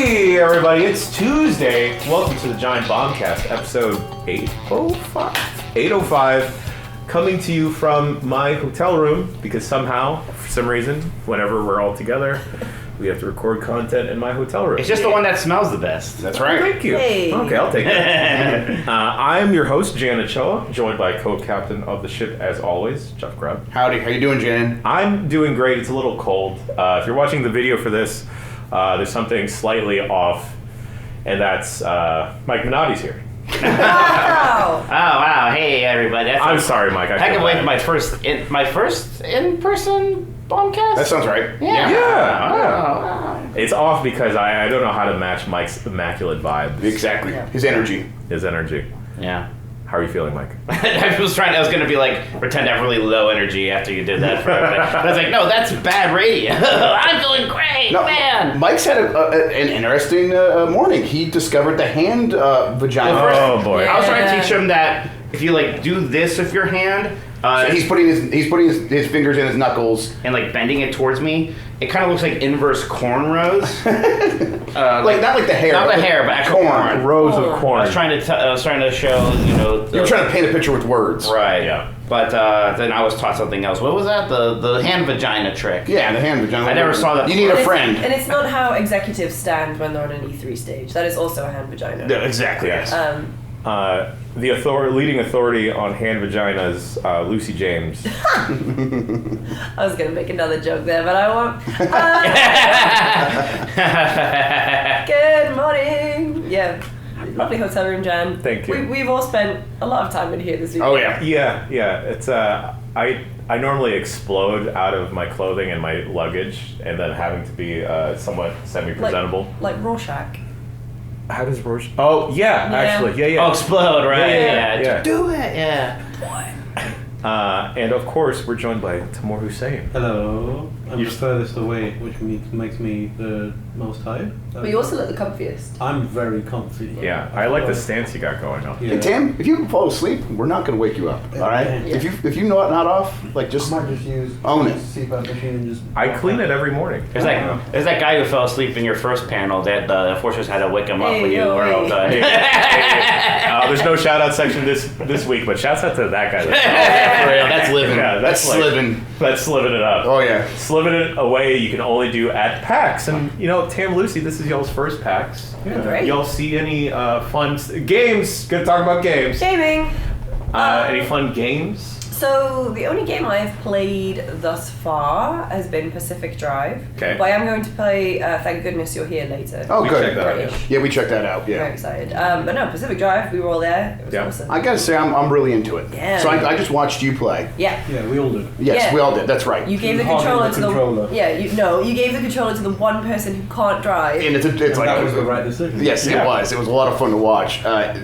Hey everybody, it's Tuesday. Welcome to the Giant Bombcast, episode 805, coming to you from my hotel room because somehow, for some reason, whenever we're all together, we have to record content in my hotel room. It's just the one that smells the best. That's right. Thank you. Hey. Okay, I'll take it. I'm your host, Jan Ochoa, joined by co-captain of the ship, as always, Jeff Grubb. Howdy, how you doing, Jan? I'm doing great. It's a little cold. If you're watching the video for this, there's something slightly off, and that's Mike Minotti's here. Wow! Oh wow! Hey everybody! I'm sorry, Mike. I can wait for my first in-person Bombcast. That sounds right. Yeah. It's off because I don't know how to match Mike's immaculate vibe. Exactly. Yeah. His energy. His energy. Yeah. How are you feeling, Mike? I was going to be like, pretend to have really low energy after you did that for everybody. But I was like, no, that's bad radio. I'm feeling great, No, man. Mike's had an interesting morning. He discovered the hand vagina. Oh boy. I was trying to teach him that if you like do this with your hand, So he's putting his fingers in his knuckles and like bending it towards me, it kind of looks like inverse cornrows. like not like the hair. Not the hair, but actual corn. Rows of corn. I was trying to show, You were trying to paint a picture with words. Right. Yeah. But then I was taught something else. What was that? The hand vagina trick. Yeah, the hand vagina. I never saw that You need a friend. And it's not how executives stand when they're on an E3 stage. That is also a hand vagina. Yeah, exactly. Yes. Um, Leading authority on hand vaginas, Lucy James. I was going to make another joke there, but I won't. Good morning. Yeah. Lovely hotel room, Jan. Thank you. We've all spent a lot of time in here this week. Oh yeah. Yeah. It's I normally explode out of my clothing and my luggage, and then having to be somewhat semi-presentable. Like Rorschach. How does Rorschach? Oh yeah, actually, yeah. Oh, explode, right? Yeah. Do it, yeah. And of course, we're joined by Tamoor Hussain. Hello. I'm the furthest away, which makes me the most tired. But you also look the comfiest. I'm very comfy. Yeah, I like the stance you got going on. Yeah. Hey Tim, if you fall asleep, we're not going to wake you up. All right? Yeah. If you not off, like just I might just use own it. CPAP machine and just. I clean it every morning. There's that guy who fell asleep in your first panel that the enforcers had to wake him up when you Hey, were all done. There's no shout out section this week, but shouts out to that guy. For real, that's living. Yeah, That's like- living. That's sliving it up. Oh yeah. Sliving it away you can only do at PAX. And, Tam Lucy, this is y'all's first PAX. Great. Y'all see any fun games? Gonna talk about games. Gaming. Any fun games? So the only game I have played thus far has been Pacific Drive. Okay. But I am going to play Thank Goodness You're Here later. Oh We good. checked that out, yeah. Yeah, we checked that out. Very Yeah. excited. But no, Pacific Drive, we were all there. It was Yeah. awesome. I gotta say, I'm really into it. Yeah. So I just watched you play. Yeah. Yeah, we all do. Yes, Yeah. we all did. That's right. You gave the Hogging controller the to controller. the you gave the controller to the one person who can't drive. And it's And like that was the right decision. Yes, Yeah. it was. It was a lot of fun to watch. The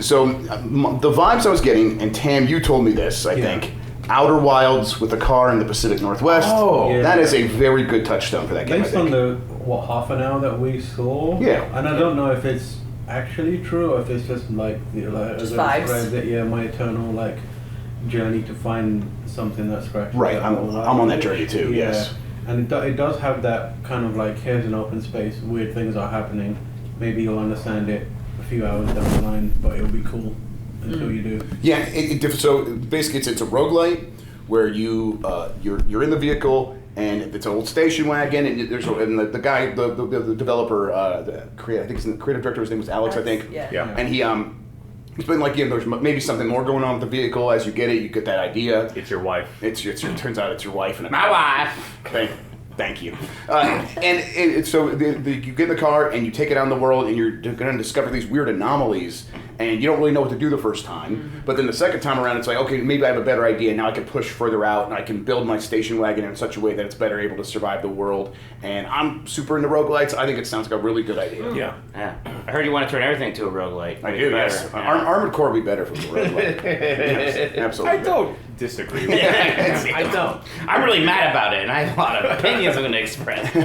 vibes I was getting, and Tam, you told me this, I think. Outer Wilds with a car in the Pacific Northwest. Oh. Yeah. That is a very good touchdown for that game, I Based on think. the half an hour that we saw. Yeah. And I don't know if it's actually true or if it's just like Just as I vibes. described it, yeah, my eternal journey to find something that scratches. Right, that I'm whole on that itch. journey too, Yeah. yes. And it does have that kind of here's an open space, weird things are happening. Maybe you'll understand it a few hours down the line, but it'll be cool until you do. Yeah, so basically it's a roguelite where you're in the vehicle and it's an old station wagon and the guy the developer I think the creative director, his name was Alex, I think. Yeah. And he's been like, there's maybe something more going on with the vehicle. As you get that idea. It's your wife. It turns out it's your wife and My wife. Thank you. So you get in the car and you take it out in the world and you're going to discover these weird anomalies and you don't really know what to do the first time. Mm-hmm. But then the second time around, it's like, okay, maybe I have a better idea. Now I can push further out and I can build my station wagon in such a way that it's better able to survive the world. And I'm super into roguelites. I think it sounds like a really good idea. Yeah. Yeah. I heard you want to turn everything to a roguelite. I Make do, it better. yes. Yeah. Armored Core would be better for the roguelite. Yes, absolutely. I don't disagree with that. I don't. I'm really mad about it, and I have a lot of opinions I'm going to express. No,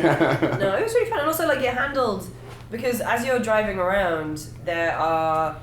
it was really fun, and also it handled because as you're driving around, there are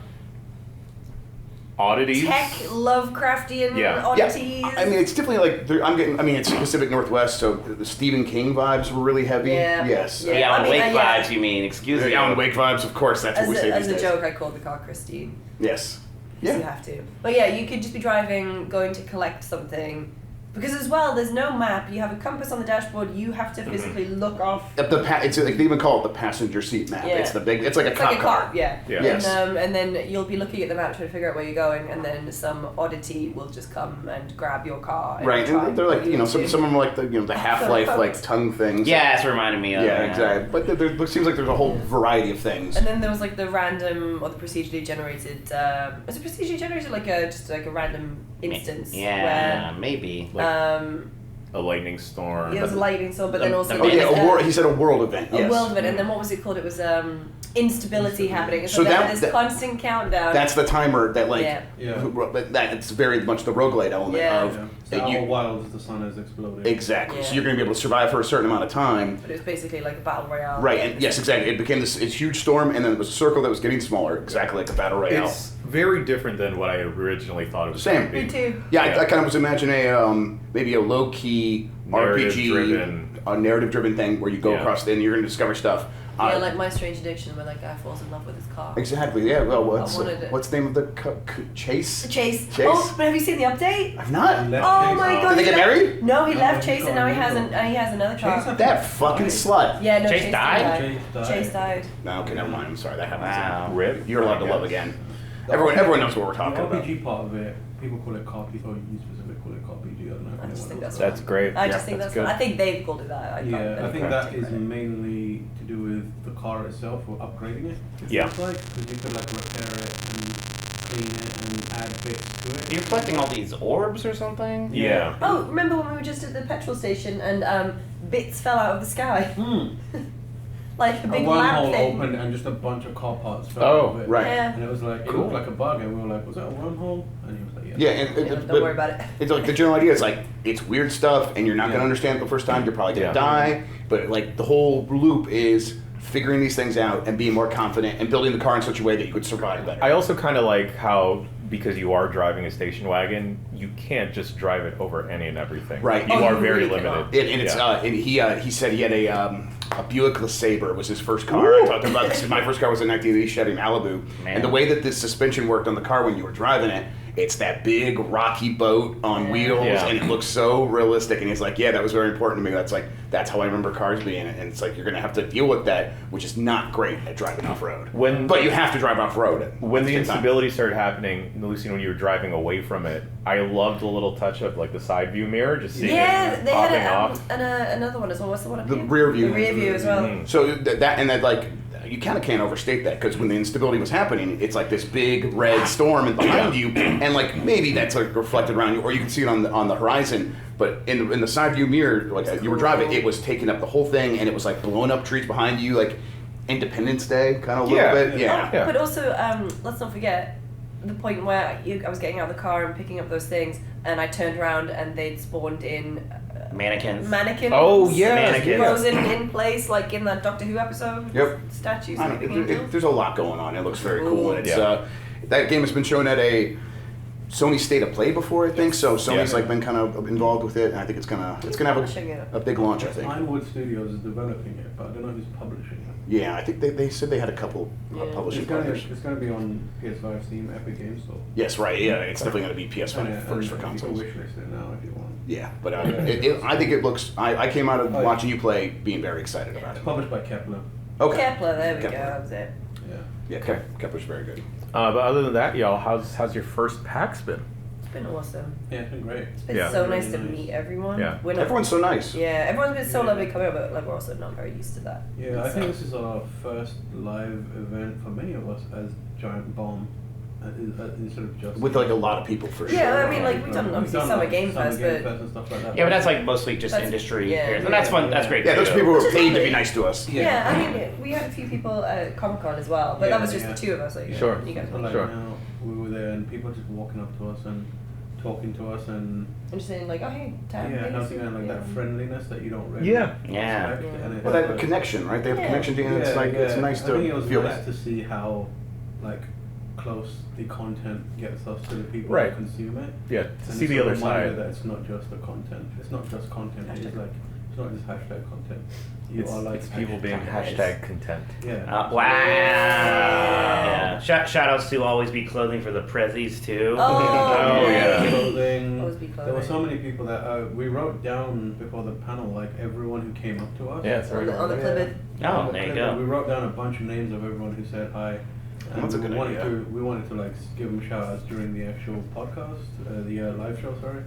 oddities. tech Lovecraftian Yeah. oddities. Yeah, I mean, it's definitely like it's Pacific Northwest, so the Stephen King vibes were really heavy. Yeah. Yes. Yeah. The Alan I mean, Wake yeah. vibes, you mean? Excuse The me. Alan Wake vibes, of course. That's what we say As these a days. joke, I called the car Christine. Yes. You Yeah. have to. But yeah, you could just be driving, going to collect something. Because as well, there's no map. You have a compass on the dashboard. You have to physically look off. It's like they even call it the passenger seat map. Yeah. It's the big. It's like a It's cop like a car. car, yeah. Yeah. Yes. And then you'll be looking at the map trying to figure out where you're going, and then some oddity will just come and grab your car. And Right, try and they're like put some of into- them are like the Half-Life like tongue things. Yeah, it's reminding me of. Yeah, exactly. But it seems like there's a whole variety of things. And then there was like the random or the procedurally generated. Was it procedurally generated like just like a random instance? Yeah, maybe. Like a lightning storm. Where it was a lightning storm, but then The- also the- Oh yeah, there was, he said a world event. a Yes. world event, and then what was it called? It was instability happening. So, So there that- was that- this constant countdown. That's the timer that like Yeah. that it's very much the roguelite element Yeah. of Yeah. that So you- all while the sun is exploding. exactly. So Yeah. you're going to be able to survive for a certain amount of time. But it was basically like a battle royale. Right, and yes, exactly. It became this huge storm, and then it was a circle that was getting smaller, exactly like a battle royale. It's very different than what I originally thought it was Same. going to be. Me too. Yeah, Yeah. I kind of was imagining maybe a low key RPG, Narrative-driven. a narrative driven thing where you go Yeah. across and you're going to discover stuff. Yeah, like My Strange Addiction, where that guy falls in love with his car. Exactly. Yeah. Well, wanted it. what's the name of the Chase? Chase. Chase? Oh, but have you seen the update? I've not. Left Oh Chase my off. god. Did they he get left- married? No, he No, left he's Chase and got now a he has new he has another car. Chase That fucking slut. Yeah, no, Chase Chase died? Chase died. Chase died. No, okay, never mind. I'm sorry. That happens. Wow. Rip. You're allowed to love again. Everyone knows what we're The talking about. RPG part of it, people call it car people, you specifically call it car PG. I don't know. if I just anyone think knows That's great. I Yeah, just think that's good. I think they've called it that. Yeah, I think Okay. that is mainly to do with the car itself or upgrading it. It Yeah. feels like because you could like repair it and clean it and add bits to it. You're collecting all these orbs or something? Yeah. Oh, remember when we were just at the petrol station and bits fell out of the sky? Like a A big lamp wormhole thing. opened and just a bunch of car parts fell Oh, out of it. right. Yeah. And it was like, it Cool. looked like a bug, and we were like, was that a wormhole? And he was like, Yeah, yeah. and Yeah, don't but worry about it. It's like the general idea is like it's weird stuff, and you're not going Yeah. to understand it the first time. You're probably going Yeah. to die. But like the whole loop is figuring these things out and being more confident and building the car in such a way that you could survive better. I also kind of like how, because you are driving a station wagon, you can't just drive it over any and everything. Right. You Oh, are you very really limited. cannot. And it's Yeah. and he said he had a Buick LeSabre was his first car. I talked about this. My first car was a 1980 Chevy Malibu, Man. and the way that the suspension worked on the car when you were driving it, it's that big rocky boat on wheels, Yeah. and it looks so realistic. And he's like, "Yeah, that was very important to me. That's how I remember cars being." And it's like you're gonna have to deal with that, which is not great at driving off road. But you have to drive off road. When the instability started happening, Lucy, when you were driving away from it, I loved the little touch of like the side view mirror, just seeing Yeah, it they popping had off. another one as well. What's the one up The here? rear view. The rear view as well. Mhm. So that like you kind of can't overstate that because when the instability was happening, it's like this big red storm and behind you, and like maybe that's like reflected around you, or you can see it on the horizon. But in the side view mirror, like you were driving, it was taking up the whole thing, and it was like blowing up trees behind you, like Independence Day kind of a Yeah. little bit. Yeah. Yeah. But also, let's not forget the point where I was getting out of the car and picking up those things, and I turned around and they'd spawned in Mannequins. mannequins. Oh, yeah. Mannequins. Frozen in place, like in that Doctor Who episode. Yep. Statues. I of don't- living angels. there's a lot going on. It looks very cool, and it's Yeah. that game has been shown at a Sony State of Play before, I think. So Sony's Yeah. like been kind of involved with it, and I think it's gonna have Publishing it. a big launch. I think. Pinewood Studios is developing it, but I don't know who's publishing it. Yeah, I think they said they had a couple publishing It's gonna, partners. it's gonna be on PS5, Steam, Epic Games Store. Yes, right. Yeah, it's definitely going to be PS5 And, first for you can consoles. wishlist it now if you want. Yeah, but I think it looks. I came out of Oh, yeah. watching you play being very excited about It's it. published by Kepler. Okay. Kepler, there we Kepler. go. That was it. Yeah. Yeah, Kepler's very good. But other than that, y'all, how's your first PAX been? It's been awesome. Yeah, it's been great. It's been Yeah. so nice Really to nice. meet everyone. Yeah. We're not, Everyone's so nice. Yeah, everyone's been so Yeah. lovely coming over, but like we're also not very used to that. Yeah, I So- think this is our first live event for many of us as Giant Bomb, instead of just With like a lot of people for sure. Yeah, I mean, like, we've done obviously Summer Game Fest, but- and stuff like that. Yeah, but that's like mostly just That's- industry yeah, here. yeah. And that's fun. That's great. Yeah, those too. people were Which is paid to be lovely. nice to us. Yeah, I mean, we had a few people at Comic Con as well, but Yeah, that was just yeah. the two of us. Like, Sure. You guys But were like Sure. now we were there and people just walking up to us and talking to us and and just saying like, oh hey, Tam, yeah, hey, nothing so- like yeah. that friendliness that you don't really Yeah. Yeah. expect. Yeah. And it's Well, that like- connection, right? They have a Yeah. connection to you, and it's like it's nice I think it to was feel nice that. to see how like close the content gets us to the people Right. who consume it. Yeah, to And see it's the a other reminder side. that it's not just the content. It's not just content. It's Hashtag. like it's not just hashtag content. You are like It's people being hashtag content. Yeah. Wow. Yeah. Shout outs to Always Be Clothing for the prezzies too. Oh, yeah. Clothing. Always be There were so clothing. many people that we wrote down before the panel, like everyone who came up to us. Yeah, it's right On the on. Plymouth. Oh, there you go. We wrote down a bunch of names of everyone who said hi. And That's a we good wanted idea. we wanted to like give them shout outs during the actual podcast, the live show, sorry.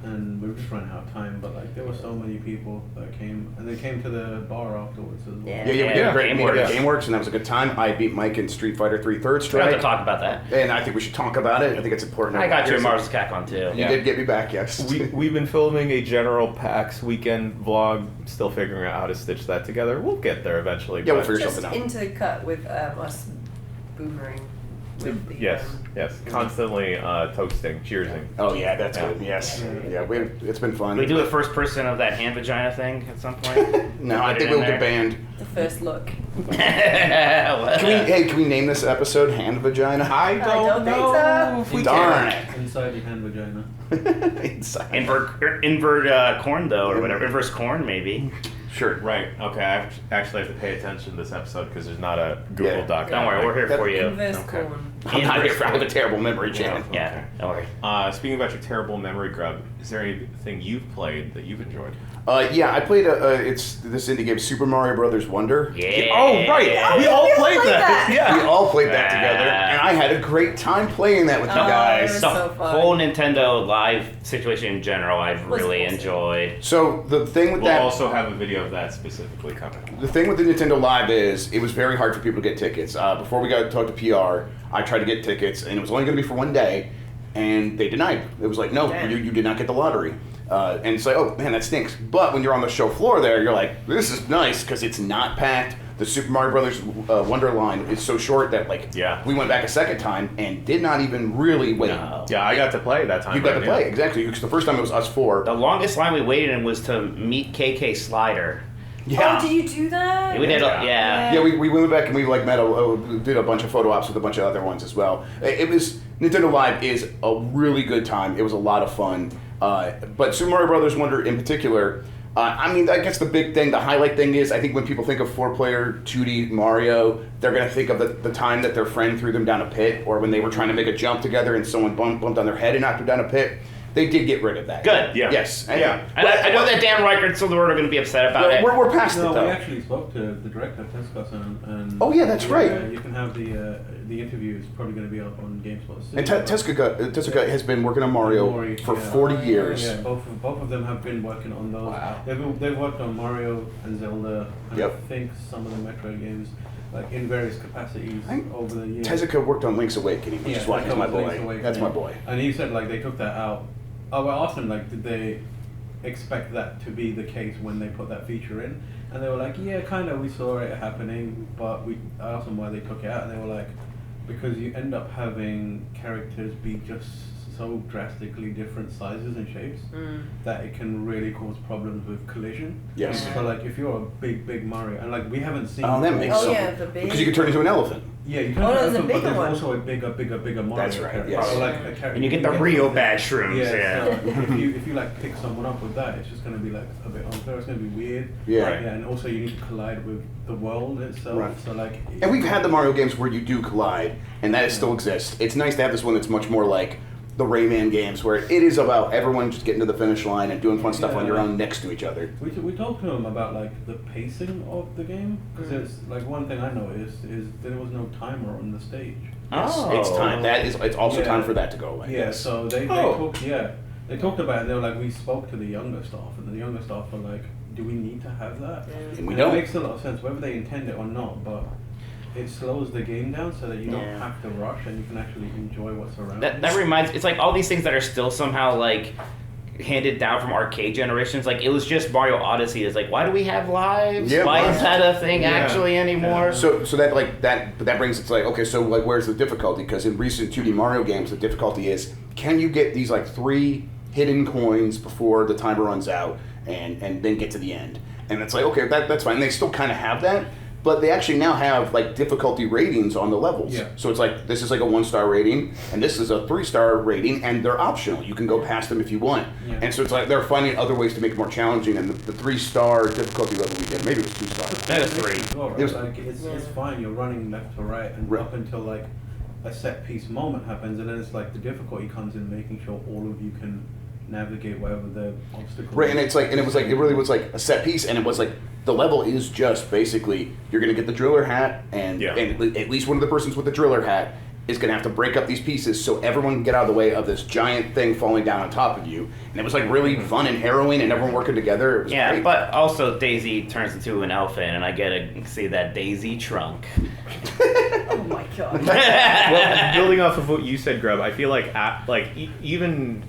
And we were just running out of time, but like there were so many people that came, and they came to the bar afterwards as well. Yeah. Yeah, we did a great meeting at GameWorks. GameWorks, and that was a good time. I beat Mike in Street Fighter 3 Third We have Strike, to talk about that. and I think we should talk about it. I think it's important. I got you in Here's- Mars Capcom too. You Yeah. did get me back, yes. We've been filming a general PAX weekend vlog, still figuring out how to stitch that together. We'll get there eventually. Yeah, we'll but- figure Just something out. intercut with us boomering with the. Yes, yes. Constantly toasting, cheersing. Oh yeah, that's Yeah. good. Yes, yeah, it's been fun. Can we do a first person of that hand vagina thing at some point? No, I Get think it in we'll get there? banned. The first look. Can we name this episode "Hand Vagina"? I don't think so. if we Darn can. Inside the hand vagina. it. Inside. Invert corn though, or whatever. Inverse corn maybe. Sure. Right. Okay. I actually have to pay attention to this episode because there's not a Google Yeah. Doc. Don't worry, we're here for you. Inverse Okay. corn. I'm not here for. I have a terrible memory, Jan. Yeah, don't worry. Speaking about your terrible memory grub, is there anything you've played that you've enjoyed? Yeah, I played it's this indie game, Super Mario Brothers Wonder. Yeah. Oh, right. Oh, we yeah, all we all played played that. that. Yeah. We all played that Yeah. together, and I had a great time playing that with you Oh, guys. it was The so fun. whole Nintendo Live situation in general, I've Was really awesome. enjoyed. So the thing with We'll that, also have a video of that specifically coming. the thing with the Nintendo Live is it was very hard for people to get tickets. Before we got to talk to PR, I tried to get tickets, and it was only going to be for one day, and they denied. It was like, no, Damn. you did not get the lottery. And it's like, oh man, that stinks. But when you're on the show floor there, you're like, this is nice because it's not packed. The Super Mario Brothers Wonder line is so short that Yeah. we went back a second time and did not even really wait. No. Yeah, I got to play that time. You got to right? play Yeah. exactly because the first time it was us four. The longest line we waited in was to meet KK Slider. Yeah. Oh, did you do that? We did, Yeah. yeah. Yeah, we went back and we like did a bunch of photo ops with a bunch of other ones as well. It was Nintendo Live is a really good time. It was a lot of fun. But Super Mario Brothers Wonder in particular, I mean, I guess the big thing, the highlight thing is I think when people think of 4-player 2D Mario, they're going to think of the time that their friend threw them down a pit, or when they were trying to make a jump together and someone bumped on their head and knocked them down a pit. They did get rid of that. Good. Yeah. Yes. Yeah. And I know that Dan Reichert and Silverwood are going to be upset about it. We're past No, it we though. actually spoke to the director of Tescos and Oh, yeah, that's right. You can have the interview is probably going to be up on GameSpot soon. And Tezuka has been working on Mario Mori, for yeah. 40 years. Yeah, both of them have been working on those. Wow. They've worked on Mario and Zelda, and Yep. I think some of the Metroid games, like in various capacities I think over the years. Tezuka worked on Link's Awakening, which Yeah, is why he's my Link's boy. Awakening. That's my boy. And he said like they took that out. Oh, I asked them like, did they expect that to be the case when they put that feature in? And they were like, yeah, kind of. We saw it happening, but I asked them why they took it out, and they were like, because you end up having characters be just so drastically different sizes and shapes that it can really cause problems with collision. Yes. So like if you're a big Mario, and like we haven't seen. Oh, that makes Oh sense. yeah, the big. Because you can turn into an elephant. Yeah, you can. Oh, no, have there's a them, bigger but there's one. also a bigger Mario. That's right, character. yes. So, like, a character And you get the real bad shrooms, yeah. So if you like pick someone up with that, it's just going to be like a bit unfair. It's going to be weird. Yeah. Right. Yeah, and also you need to collide with the world itself. Right. So like. And we've had the Mario games where you do collide, and that still exists. It's nice to have this one that's much more like the Rayman games, where it is about everyone just getting to the finish line and doing fun stuff on your own next to each other. We talked to him about like the pacing of the game because it's like one thing I noticed is there was no timer on the stage. Oh. It's time. It's also Yeah. time for that to go away. Yeah, so they Oh. talked. Yeah, they talked about it. They were like, we spoke to the younger staff, and the younger staff were like, do we need to have that? And we It don't. makes a lot of sense, whether they intend it or not, but it slows the game down so that you don't Yeah. have to rush and you can actually enjoy what's around. That reminds. It's like all these things that are still somehow like handed down from arcade generations. Like it was just Mario Odyssey. It's like, why do we have lives? Yeah, why why? is that a thing Yeah. actually anymore? So that like that brings it's like okay, so like where's the difficulty? Because in recent 2D Mario games, the difficulty is can you get these like 3 hidden coins before the timer runs out and then get to the end? And it's like okay, that's fine. They still kind of have that, But they actually now have like difficulty ratings on the levels. Yeah. So it's like this is like a 1-star rating, and this is a 3-star rating, and they're optional. You can go past them if you want. Yeah. And so it's like they're finding other ways to make it more challenging. And the 3-star difficulty level we did, maybe it was 2-star. That is 3. As well, right? It was- Like it's fine. You're running left to right, and Right. up until like a set piece moment happens, and then it's like the difficulty comes in making sure all of you can navigate whatever the obstacle. Right, and it's like, and it was like, it really was like a set piece, and it was like the level is just basically you're gonna get the driller hat, and Yeah. and at least one of the persons with the driller hat is gonna have to break up these pieces so everyone can get out of the way of this giant thing falling down on top of you. And it was like really fun and harrowing, and everyone working together. It was Yeah, great. but also Daisy turns into an elephant, and I get to see that Daisy trunk. Oh my god. Well, building off of what you said, Grub, I feel like even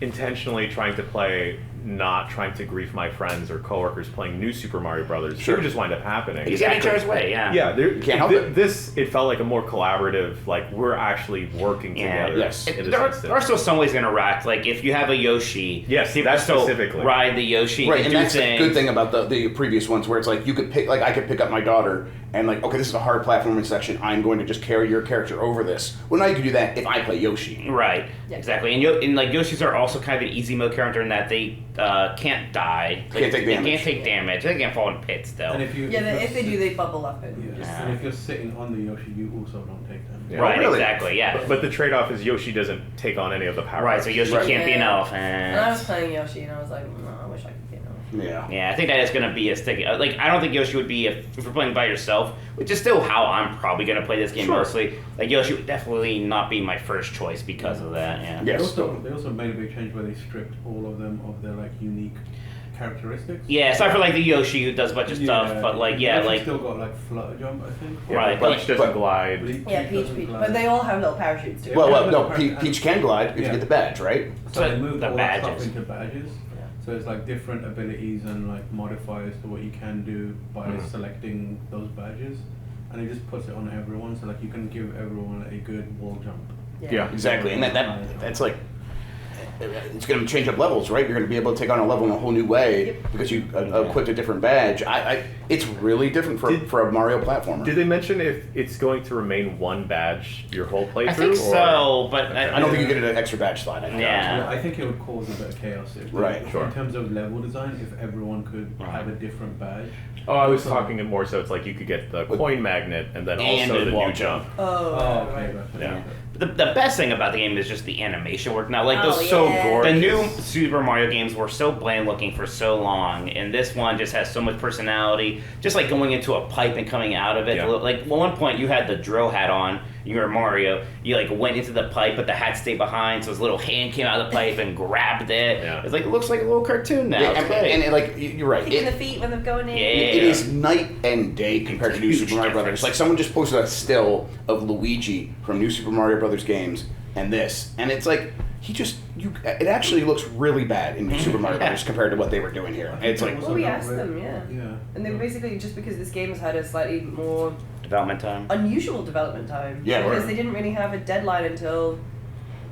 intentionally trying to play, not trying to grief my friends or coworkers playing new Super Mario Brothers, Sure. it would just wind up happening. He's getting to his way, yeah. Yeah, Can't help it. This it felt like a more collaborative, like we're actually working Yeah. together. Yes. in this There instance. are still some ways to interact. Like if you have a Yoshi, Yes, people that still specifically. ride the Yoshi Right, and and do that's the things. good thing about the previous ones, where it's like you could pick, like I could pick up my daughter and like, okay, this is a hard platforming section. I'm going to just carry your character over this. Well, now you can do that if I play Yoshi. Right, Yeah. exactly. And like Yoshis are also kind of an easy mode character in that they can't die. Like, Can't take they damage. can't take damage. They can't fall in pits though. And if you Yeah, you're if they do, they bubble up and Yeah. just. And if you're sitting on the Yoshi, you also don't take them. Yeah. Right, Oh, really? exactly. Yeah. But the trade-off is Yoshi doesn't take on any of the power. Right, so Yoshi Right. can't be an Yeah. elephant. And I was playing Yoshi, and I was like, no, I wish I could be an elephant. Yeah. Yeah, I think that is going to be a sticky. Like, I don't think Yoshi would be if you're playing by yourself, which is still how I'm probably going to play this game Sure. mostly. Like, Yoshi would definitely not be my first choice because of that. Yeah. Yes. They also made a big change where they stripped all of them of their like unique characteristics. Yeah, aside for like the Yoshi who does a bunch of stuff, but like yeah, Yoshi's like still got like flutter jump, I think. Yeah, Right, Peach doesn't but- glide. Yeah, Peach. But they all have little parachutes too. Yeah. Well, no, Peach can glide if Yeah. you get the badge, right? So So they moved the all that badges. stuff into badges. Yeah. So it's like different abilities and like modifiers to what you can do by Mhm. selecting those badges, and it just puts it on everyone. So like you can give everyone a good wall jump. Yeah. Exactly, and that's like it's going to change up levels, right? You're going to be able to take on a level in a whole new way because you equipped a different badge. It's really different for a Mario platformer. Did they mention if it's going to remain one badge your whole playthrough? I think or- so, but I don't think you get an extra badge slot. I think. Yeah. I think it would cause a bit of chaos if Right, sure. in terms of level design, if everyone could Right. have a different badge. Oh, I was talking it more so it's like you could get the coin magnet and then And also the the wall new jump. Oh, Okay, right. gotcha. Yeah. the best thing about the game is just the animation work. Now, like Oh, those So yeah. the gorgeous. new Super Mario games were so bland looking for so long, and this one just has so much personality. Just like going into a pipe and coming out of it. Yeah. Like at one point, you had the drill hat on. You were Mario. You like went into the pipe, but the hat stayed behind, so his little hand came out of the pipe and grabbed it. Yeah. It's like it looks like a little cartoon now. Yeah, It's and, great. and like you're right. Kicking the feet when they're going in. Yeah. It is night and day compared to New Huge Super Mario Brothers. difference. Like someone just posted a still of Luigi from New Super Mario Brothers games and this, and it's like it actually looks really bad in New Super Mario Brothers compared to what they were doing here. And it's like Well, we asked them, yeah. Yeah. And they were basically just because this game has had a slightly more Development time. unusual development time. Yeah, Because right. they didn't really have a deadline until,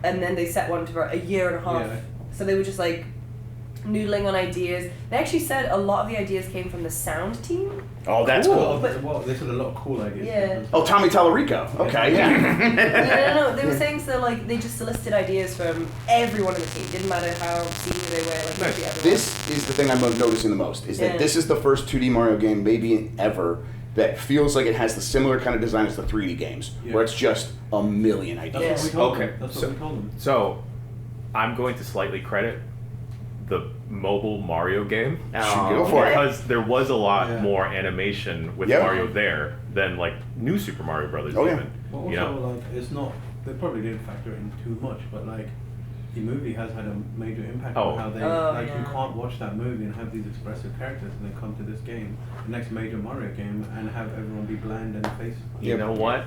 and then they set one to a year and a half. Yeah. So they were just like noodling on ideas. They actually said a lot of the ideas came from the sound team. oh, that's Well, cool. well, they said a lot of cool ideas. Yeah. Oh, Tommy Tallarico. Okay, yeah. No. They were saying so like they just solicited ideas from everyone on the team. Didn't matter how senior they were. Like Nice. literally everyone. This is the thing I'm noticing the most, is that Yeah. this is the first 2D Mario game, maybe ever, that feels like it has the similar kind of design as the 3D games, Yeah. where it's just a million That's ideas. what we told Okay, them. That's so- what we told them. So, I'm going to slightly credit the mobile Mario game Oh, Go for it. because there was a lot Yeah. more animation with Yeah. Mario there than like new Super Mario Brothers. Oh, yeah. even. But also, You know? like, it's not. They probably didn't factor it in too much, but like, the movie has had a major impact Oh. on how they Oh, like. You yeah. can't watch that movie and have these expressive characters, and then come to this game, the next major Mario game, and have everyone be bland and face. You know what?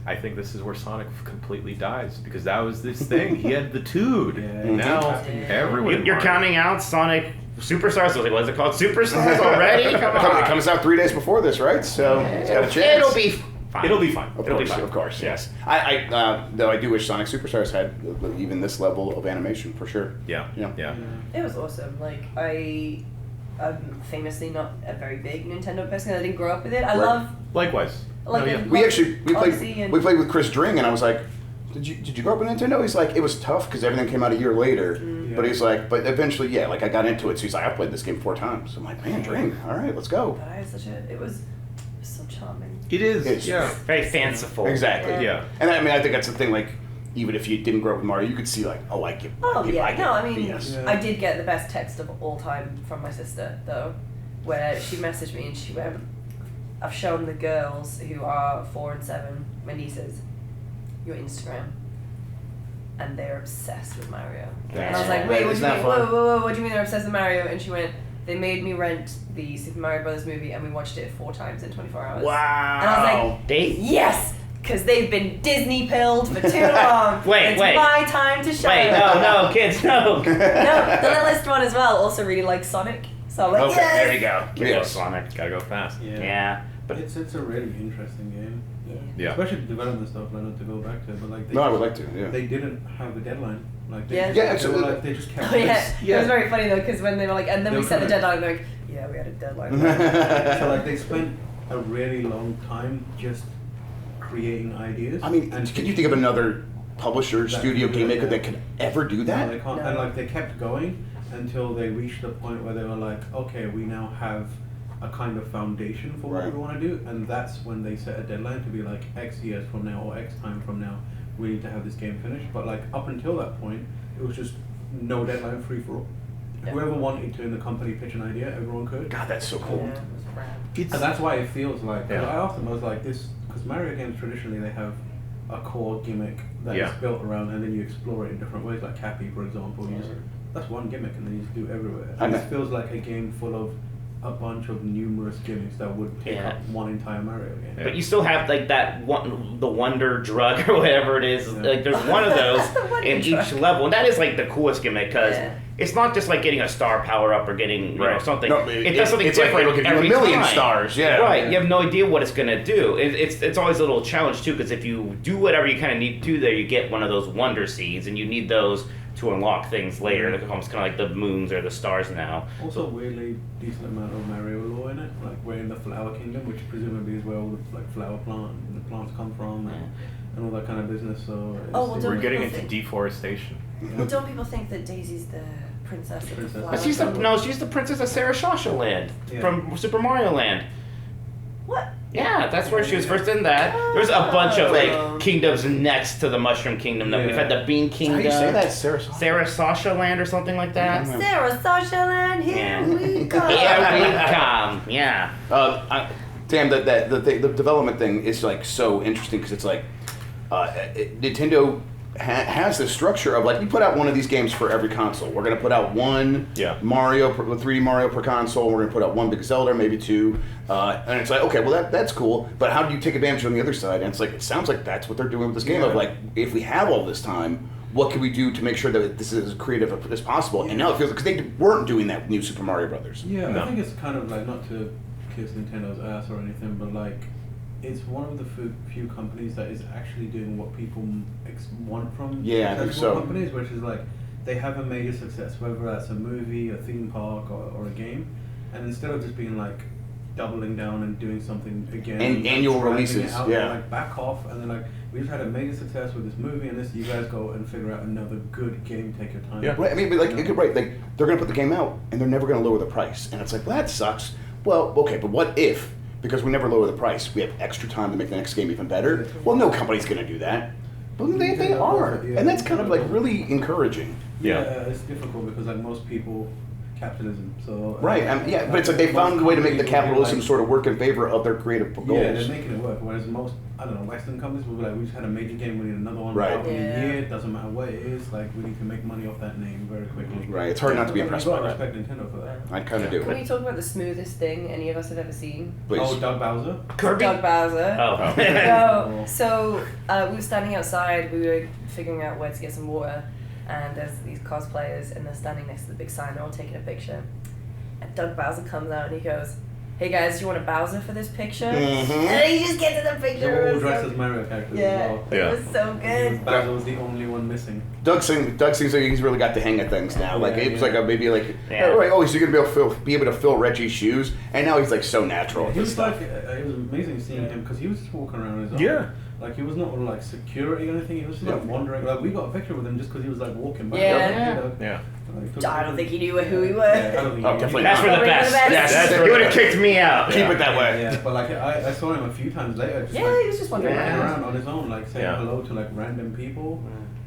I think this is where Sonic completely dies because that was this thing. He had the Tood. Yeah. And now Mhm. everyone. You're counting out Sonic Superstars. What is it called? Superstars already? Come on. It comes out 3 days before this, right? So it's got a chance. It'll be fine. It'll be fine. It'll be fine. Of course, yes. Though I do wish Sonic Superstars had even this level of animation for sure. Yeah. Yeah. Yeah. It was awesome. Like I famously not a very big Nintendo person. I didn't grow up with it. I Right. love Likewise. like No, yeah. We actually Odyssey and- we played with Chris Dring, and I was like, did you grow up with Nintendo? He's like, it was tough because everything came out a year later. Yeah. But he's like, but eventually, yeah, like I got into it. So he's like, I played this game 4 times. I'm like, man, Dring, all right, let's go. But I had it was so charming. It is. It's- Yeah. Very fanciful. Exactly. Yeah. And I mean, I think that's the thing. Like, even if you didn't grow up with Mario, you could see like, oh, I get. Oh yeah, I get no, I mean, BS. Yeah. I did get the best text of all time from my sister though, where she messaged me and she went, "I've shown the girls who are 4 and 7, my nieces, your Instagram, and they're obsessed with Mario." And I was like, "Wait, what do Isn't you that mean? fun? Whoa, what do you mean they're obsessed with Mario?" And she went, "They made me rent the Super Mario Brothers movie, and we watched it 4 times in 24 hours." Wow. And I was like, They "Yes." Because they've been Disney pilled for too long. Wait, it's wait. my time to shine. wait, no, kids, no. No, the littlest one as well also really likes Sonic. So I'm like, Okay, yes! There you go. Give me a Yes. Sonic. Gotta go fast. Yeah, but It's a really interesting game. Yeah. Especially the development stuff. Like, not to go back to it, but like they No, I would like to. Yeah. They didn't have a deadline. Like they Yeah. just, Yeah, they were absolutely. like they just kept. Oh yeah. this- It was very funny though, because when they were like, and then They we were set the kinda- deadline, they're like, yeah, we had a deadline. So like they spent a really long time just creating ideas. I mean, and can you think of another publisher, That studio, could do game it, maker yeah. that could ever do No, that? they can't. No. And like they kept going until they reached a point where they were like, okay, we now have a kind of foundation for what Right. we want to do, and that's when they set a deadline to be like X years from now or X time from now, we need to have this game finished. But like up until that point, it was just no deadline, free for all. Yeah. Whoever wanted to in the company pitch an idea, everyone could. God, that's so Yeah, cool. it was rad. It's, And that's why it feels like, 'cause Yeah. I asked them, I was like, this, because Mario games traditionally they have a core gimmick that is Yeah. built around, and then you explore it in different ways, like Cappy, for example. You just, that's one gimmick, and then you just do it everywhere. I And know. this feels like a game full of a bunch of numerous gimmicks that would pick Yeah. up one entire Mario game. but you still have like that one, the Wonder Drug or whatever it is. Yeah. Like there's one of those Wonder in Drug. each level, and that is like the coolest gimmick because Yeah. it's not just like getting a star power up or getting you know Right. something. No, it does something it's like different it'll give you a every million time. stars, yeah. Right. Yeah. You have no idea what it's gonna do. It's always a little challenge too because if you do whatever you kind of need to there, you get one of those wonder seeds, and you need those to unlock things later. They're almost kind of like the moons or the stars now. Also, weirdly decent amount of Mario lore in it. Like we're in the Flower Kingdom, which presumably is where all the like flower the plants come from, and all that kind of business. So it's, Oh, well, we're don't getting people into think- deforestation. Well, don't people think that Daisy's the princess of the Princess. flower? But she's the princess of Sarasasha Land Yeah. from Super Mario Land. What? Yeah, that's where she was first in that. There's a bunch of Oh. like kingdoms next to the Mushroom Kingdom. That we've had the Bean How Kingdom. do you say that, Sarasota? Sarasasha Land or something like that. Yeah. Sarah, Sasha Land, here Yeah. we come. Here we come. Yeah. Damn, the development thing is like so interesting because it's like Nintendo has this structure of like we put out one of these games for every console. We're gonna put out one Yeah. Mario, 3D Mario per console. We're gonna put out one big Zelda, maybe 2, and it's like okay, well that's cool. But how do you take advantage on the other side? And it's like it sounds like that's what they're doing with this game. Of Yeah. like if we have all this time, what can we do to make sure that this is as creative as possible? And now it feels because they weren't doing that with New Super Mario Brothers. Yeah, No. I think it's kind of like not to kiss Nintendo's ass or anything, but like it's one of the few companies that is actually doing what people want from Yeah, I think successful so. companies, which is like they have a major success, whether that's a movie, a theme park, or a game, and instead of just being like doubling down and doing something again, And like, annual dragging it releases, out, yeah. they're, like back off, and then like we just had a major success with this movie and this. You guys go and figure out another good game. Take your time. Yeah. Right, I mean, but like, Yeah. it could, right, like they're gonna put the game out and they're never gonna lower the price, and it's like, well, that sucks. Well, okay, but what if, because we never lower the price, we have extra time to make the next game even better? Well, no company's gonna do that, but they are, Yeah. and that's kind of like really encouraging. Yeah. It's difficult because like most people, capitalism. So Right, yeah, but it's like they found a way to make the capitalism sort of work in favor of their creative goals. Yeah, they're making it work. Whereas most, I don't know, Western companies will be like, we just had a major game, we need another one Right. out in Yeah. a year. Doesn't matter what it is. Like we need to make money off that name very quickly. Right, it's hard not to be impressed by I that. respect Nintendo for that. I kind of do. Can we talk about the smoothest thing any of us have ever seen? Please. Oh, Doug Bowser. Kirby. Doug Bowser. Oh. No. So we were standing outside. We were figuring out where to get some water, and there's these cosplayers, and they're standing next to the big sign. They're all taking a picture. And Doug Bowser comes out and he goes, hey guys, do you want a Bowser for this picture? Mhm. And then you just get to the They picture. were it all was dressed so- as Mario characters Yeah, as well. Yeah. it was so good. Bowser was the only one missing. Doug seems like he's really got the hang of things now. Like Yeah, it was yeah. like a maybe like Yeah. oh, right, oh, he's gonna be able to fill Reggie's shoes, and now he's like so natural. at He this was stuff. like, it was amazing seeing him because he was just walking around on his own. Yeah. Like he was not on like security or anything. He was just like wandering. Like we got a picture with him just because he was like walking back. Yeah. You know? Yeah. Like, I don't think he knew who we were. Yeah, I don't think Oh, he definitely That's for the Probably best. the best. Yes, That's that's He would have kicked me out. Keep it that way. Yeah, but like I saw him a few times later. Just, Yeah, like, he was just wandering walking around. around on his own, like saying Yeah. hello to like random people.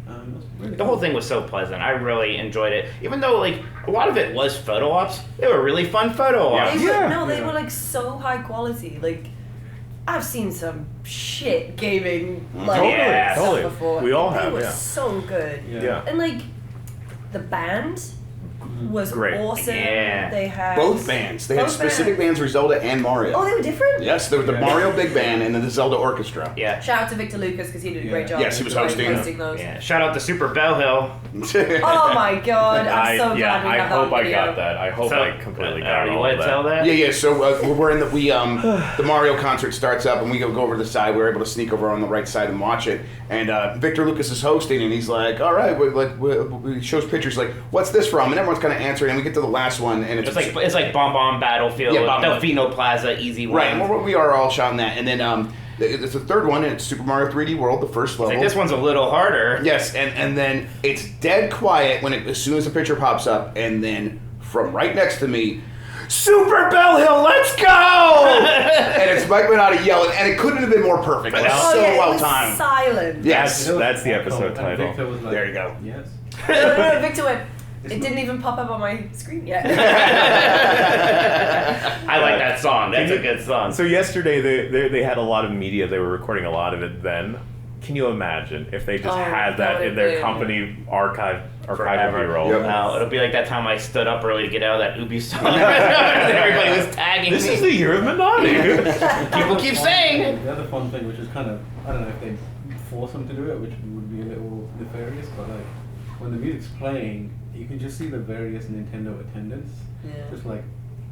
It was really The whole thing was so pleasant. I really enjoyed it. Even though like a lot of it was photo ops, they were really fun photo ops. They were, Yeah. no, they Yeah. were like so high quality. Like, I've seen some shit gaming like Totally, stuff totally. before. We all they have, were yeah. so good. Yeah. And like, the band was Great. awesome. Yeah. They had Both bands. They had both specific bands for Zelda and Mario. Oh, they were different. Yes, there was the Yeah. Mario Big Band and then the Zelda Orchestra. Yeah. Shout out to Victor Lucas because he did a great Yeah. job. Yes, he was like, hosting. those. Yeah. Shout out to Super Bell Hill. Oh my god! I'm so glad we I have hope that I video. got that. I hope I completely got you all want of to tell that? Yeah. So we're in the Mario concert starts up and we go over to the side. We're able to sneak over on the right side and watch it. And Victor Lucas is hosting and he's like, "All right," he shows pictures like, "What's this from?" And everyone's kind of answering. And we get to the last one and It's like Bomb Battlefield, Yeah, Bomb Bomb. Delfino Plaza, easy one. right. And we are all shouting that. And then it's the third one and it's Super Mario 3D World, the first level. Like, this one's a little harder. Yes, and then it's dead quiet as soon as the picture pops up, and then from right next to me, Super Bell Hill, let's go! And it's Mike Minotti yelling, and it couldn't have been more perfect. It's Oh, so yeah, well it was timed. silent. Yes. That's the Arco, episode and title. Victor was like, There you go. Yes. No, Victor went. It didn't even pop up on my screen yet. I like that song. That's a good song. So yesterday they had a lot of media. They were recording a lot of it then. Can you imagine if they just Oh, had that that in their would've been- company archive Forever. B-roll? Yep. Now, it'll be like that time I stood up early to get out of that Ubi song. Everybody was tagging This me. is the year of Minotti. People keep saying. The other fun thing, which is kind of, I don't know if they force them to do it, which would be a little nefarious, but like when the music's playing, you can just see the various Nintendo attendants Yeah. just like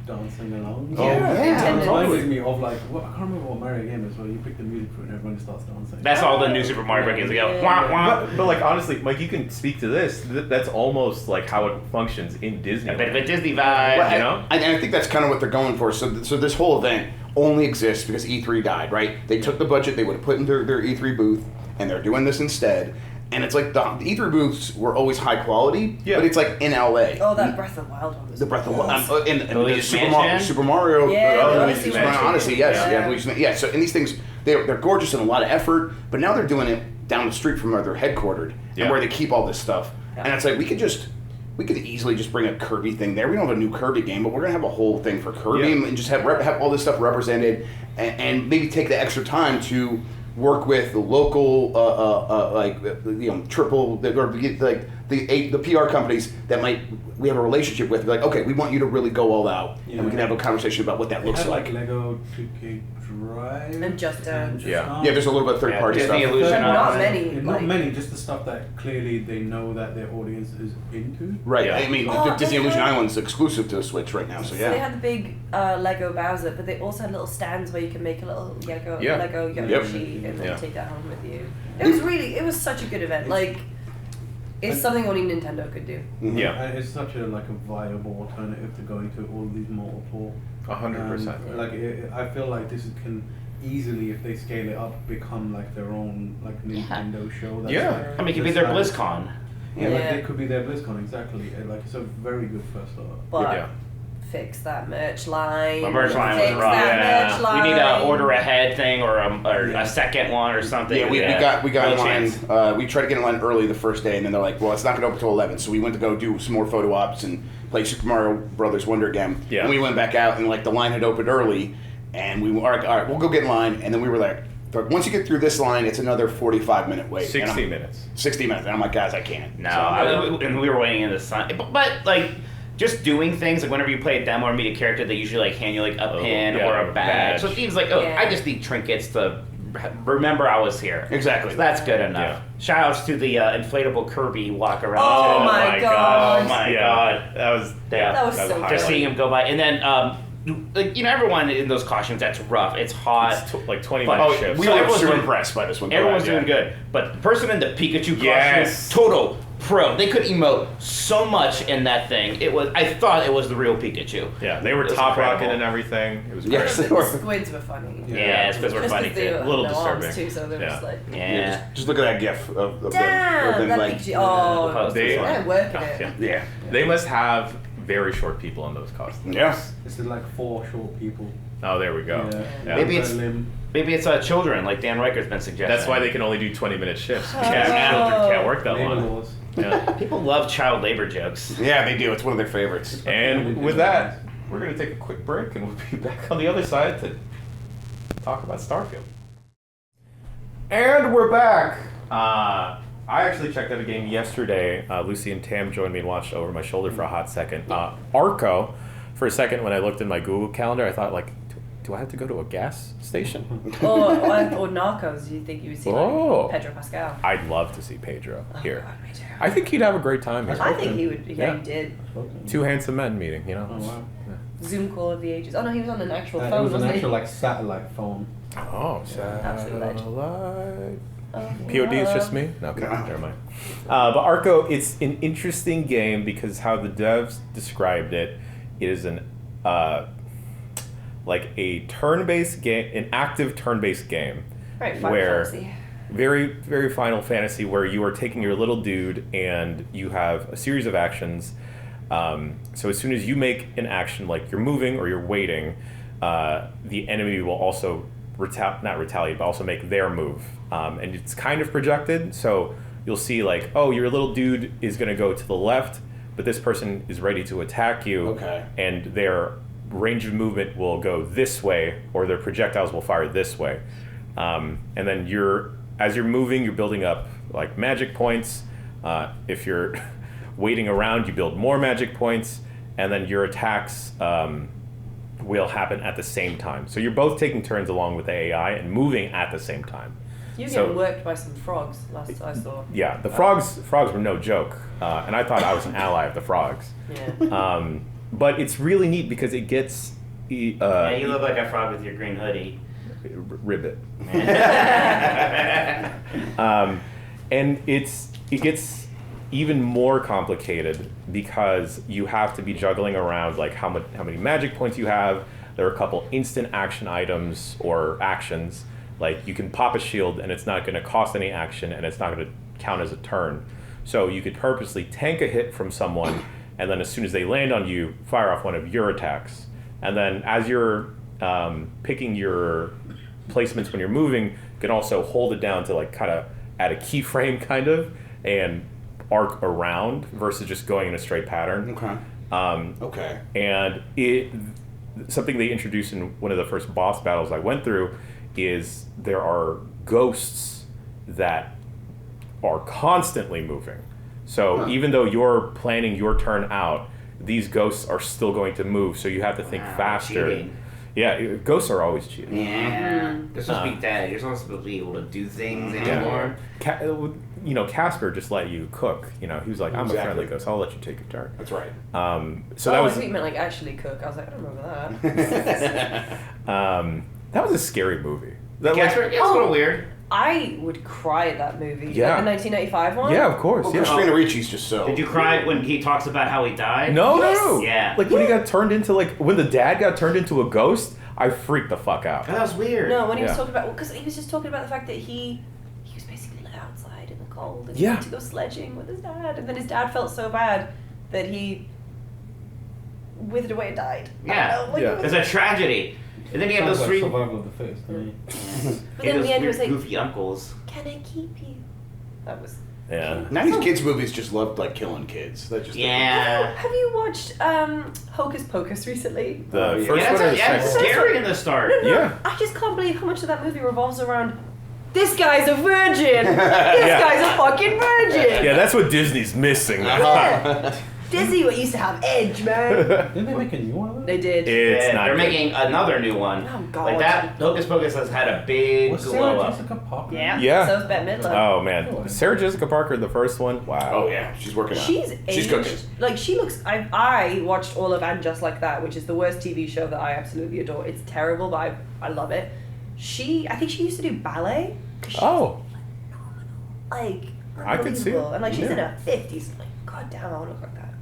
dancing along. Oh, yeah. It Nintendo. reminds me of like, I can't remember what Mario game is where you pick the music for it and everyone starts dancing. That's all the new Super Mario Bros. games. They go, Yeah. wah, wah. but like honestly, Mike, you can speak to this. That's almost like how it functions in Disney. A bit of a Disney vibe. Well, you know? and I think that's kind of what they're going for. So this whole event only exists because E3 died, right? They took the budget they would have put in their E3 booth, and they're doing this instead. And it's like the E3 booths were always high quality, Yeah. but it's like in LA. Oh, that Breath of the Wild one was The Breath of awesome. and the Luigi's Super Mansion? Mario, Super Mario, Yeah, the Luigi's Odyssey Mansion, Mansion. Odyssey, yes, Yeah. yeah, Luigi's Mansion. Yeah. So in these things, they're gorgeous and a lot of effort, but now they're doing it down the street from where they're headquartered Yeah. and where they keep all this stuff. Yeah. And it's like we could easily just bring a Kirby thing there. We don't have a new Kirby game, but we're gonna have a whole thing for Kirby Yeah. and just have all this stuff represented, and maybe take the extra time to work with the local, triple or like the PR companies that we have a relationship with. Like, okay, we want you to really go all out, and we can have a conversation about what that They looks had, like. Lego 2K Drive And Just Dance. Yeah. Yeah, there's a little bit of third party Disney stuff. Illusion But not on it. many. Not like- many, just the stuff that clearly they know that their audience is into. Right. Yeah. I mean, Oh, the Disney they Illusion had- Island's exclusive to the Switch right now, so So they yeah. had the big Lego Bowser, but they also had little stands where you can make a little Lego Yeah. Yoshi and then Yeah. take that home with you. It was such a good event. Like, it's something only Nintendo could do. Mhm. Yeah. And it's such a viable alternative to going to all these multiple. 100%. I feel like this can easily, if they scale it up, become like their own Nintendo show. That's Yeah. like, I mean, it could be this their size. BlizzCon. Yeah, like Yeah. they could be their BlizzCon exactly. It's a very good first start. But Yeah. fix that merch line. My merch line was Fix rough. that merch We line. need a order ahead thing or a second one or something. Yeah, we got No in line. chance. We tried to get in line early the first day, and then they're like, "Well, it's not going to open until 11." So we went to go do some more photo ops and play Super Mario Brothers Wonder again. Yeah. And we went back out, and the line had opened early, and we were all right, we'll go get in line. And then we were like, once you get through this line, it's another 45-minute wait. 60 minutes. 60 minutes. And I'm like, guys, I can't. No, So- and we were waiting in the sun. But just doing things like whenever you play a demo or meet a character, they usually hand you a pin yeah, or a a badge. badge. So it seems like, Yeah. I just need trinkets to remember I was here. Exactly. So that's good enough. Yeah. Shout outs to the inflatable Kirby walk around. Oh too. my God. gosh. Oh my Yeah. God. That was Yeah. That was a so highlight. Just seeing him go by, and then like everyone in those costumes. That's rough. It's hot. It's like 20 But- minute Oh, shifts. we So were everyone's super doing- impressed by this one. Everyone's Yeah. doing good, but the person in the Pikachu Yes. costume, total pro. They could emote so much in that thing. I thought it was the real Pikachu. Yeah, they were It was top incredible. rocking and everything. It was great. Yes, they The were. squids were funny. Yeah, it's because we're Just funny 'cause they too. were A little no arms disturbing. too, so they were just like, Yeah. Just look at that gif of them. damn, them that like, Pikachu. Oh, post They- they're working it. Yeah. yeah. They must have very short people in those costumes. Yeah. This is like 4 short people. Oh, there we go. Yeah. Maybe it's- Limb. Maybe it's children, like Dan Riker's been suggesting. That's why they can only do 20-minute shifts. Oh. Children can't work that Labor long. laws. Yeah. People love child labor jokes. Yeah, they do. It's one of their favorites. And with that, we're going to take a quick break and we'll be back on the other side to talk about Starfield. And we're back. I actually checked out a game yesterday. Lucy and Tam joined me and watched over my shoulder for a hot second. Arco, for a second, when I looked in my Google Calendar, I thought, like, do I have to go to a gas station? or Narcos, do you think you would see Oh. like Pedro Pascal? I'd love to see Pedro here. God, me too. I think he'd have a great time here. I think he would. Yeah, Yeah. he did. Two handsome men meeting, you know? Oh wow. Zoom call of the ages. Oh no, he was on an actual It phone, was an wasn't actual he? like satellite phone. Oh, Absolute legend. satellite. Oh, POD is just me? No, okay, never mind. But Arco, it's an interesting game because how the devs described it is an like a turn-based game, an active turn-based game. Right, Final where Fantasy. very, very Final Fantasy, where you are taking your little dude and you have a series of actions. So as soon as you make an action, like you're moving or you're waiting, the enemy will also not retaliate, but also make their move. And it's kind of projected, so you'll see like, oh, your little dude is going to go to the left, but this person is ready to attack you, Okay. and their range of movement will go this way, or their projectiles will fire this way. And then as you're moving, you're building up like magic points. If you're waiting around, you build more magic points, and then your attacks will happen at the same time. So you're both taking turns along with the AI and moving at the same time. You were So- getting worked by some frogs last I saw. Yeah, the frogs were no joke, and I thought I was an ally of the frogs. Yeah. But it's really neat because it gets Yeah, you look like a frog with your green hoodie. ribbit. And it gets even more complicated because you have to be juggling around like how many magic points you have. There are a couple instant action items or actions, like you can pop a shield and it's not going to cost any action and it's not going to count as a turn. So you could purposely tank a hit from someone, and then as soon as they land on you, fire off one of your attacks. And then as you're picking your placements when you're moving, you can also hold it down to like kind of add a keyframe kind of and arc around versus just going in a straight pattern. Okay. Okay. And something they introduced in one of the first boss battles I went through is there are ghosts that are constantly moving. So even though you're planning your turn out, these ghosts are still going to move, so you have to think faster. Cheating. Yeah, ghosts are always cheating. Yeah. They're supposed to be dead. You're supposed to be able to do things anymore. Casper just let you cook. He was like, I'm a Exactly. friendly ghost, I'll let you take your turn. That's right. So I that was think you meant like actually cook. I was like, I don't remember that. that was a scary movie. That, Casper, like, yeah, it's a little weird. I would cry at that movie. Yeah. Like the 1985 one? yeah, of course. Well, Yeah. Christina Ricci's just so. Did you cry when he talks about how he died? No, Yes. no. Yeah. Like when he got turned into when the dad got turned into a ghost, I freaked the fuck out. Oh, that was weird. No, when he was Yeah. talking about, because he was just talking about the fact that he was basically let outside in the cold and he Yeah. went to go sledging with his dad, and then his dad felt so bad that he withered away and died. Yeah. Yeah. It's a tragedy. And then you have Sounds those like three. survival of the fittest to me. But then in the end, he was like, goofy uncles. "Can I keep you?" That was. Yeah. 90s kids movies just loved like killing kids. That just Yeah. Have you watched Hocus Pocus recently? The Yeah, first Yeah, one or the it's second one? scary in the start. No, Yeah. I just can't believe how much of that movie revolves around. This guy's a virgin. This Yeah. guy's a fucking virgin. Yeah, that's what Disney's missing. Uh-huh. Disney used to have Edge, man. Didn't they make a new one of They that? did. It's Yeah, not they're good. making another new one. Oh, God. Like that, Hocus Pocus has had a big Was glow Sarah up. Jessica Parker? Yeah. Yeah. So is Bette Midler. Oh man, Sarah Jessica Parker, the first one. Wow. Oh yeah, she's working on She's it. aged. She's cooking. Like she looks. I watched all of And Just Like That, which is the worst TV show that I absolutely adore. It's terrible, but I love it. I think she used to do ballet. 'Cause she's, Oh. like I could see it. unbelievable. And like she's in Yeah. her 50s. Like, god damn, I want to look like that.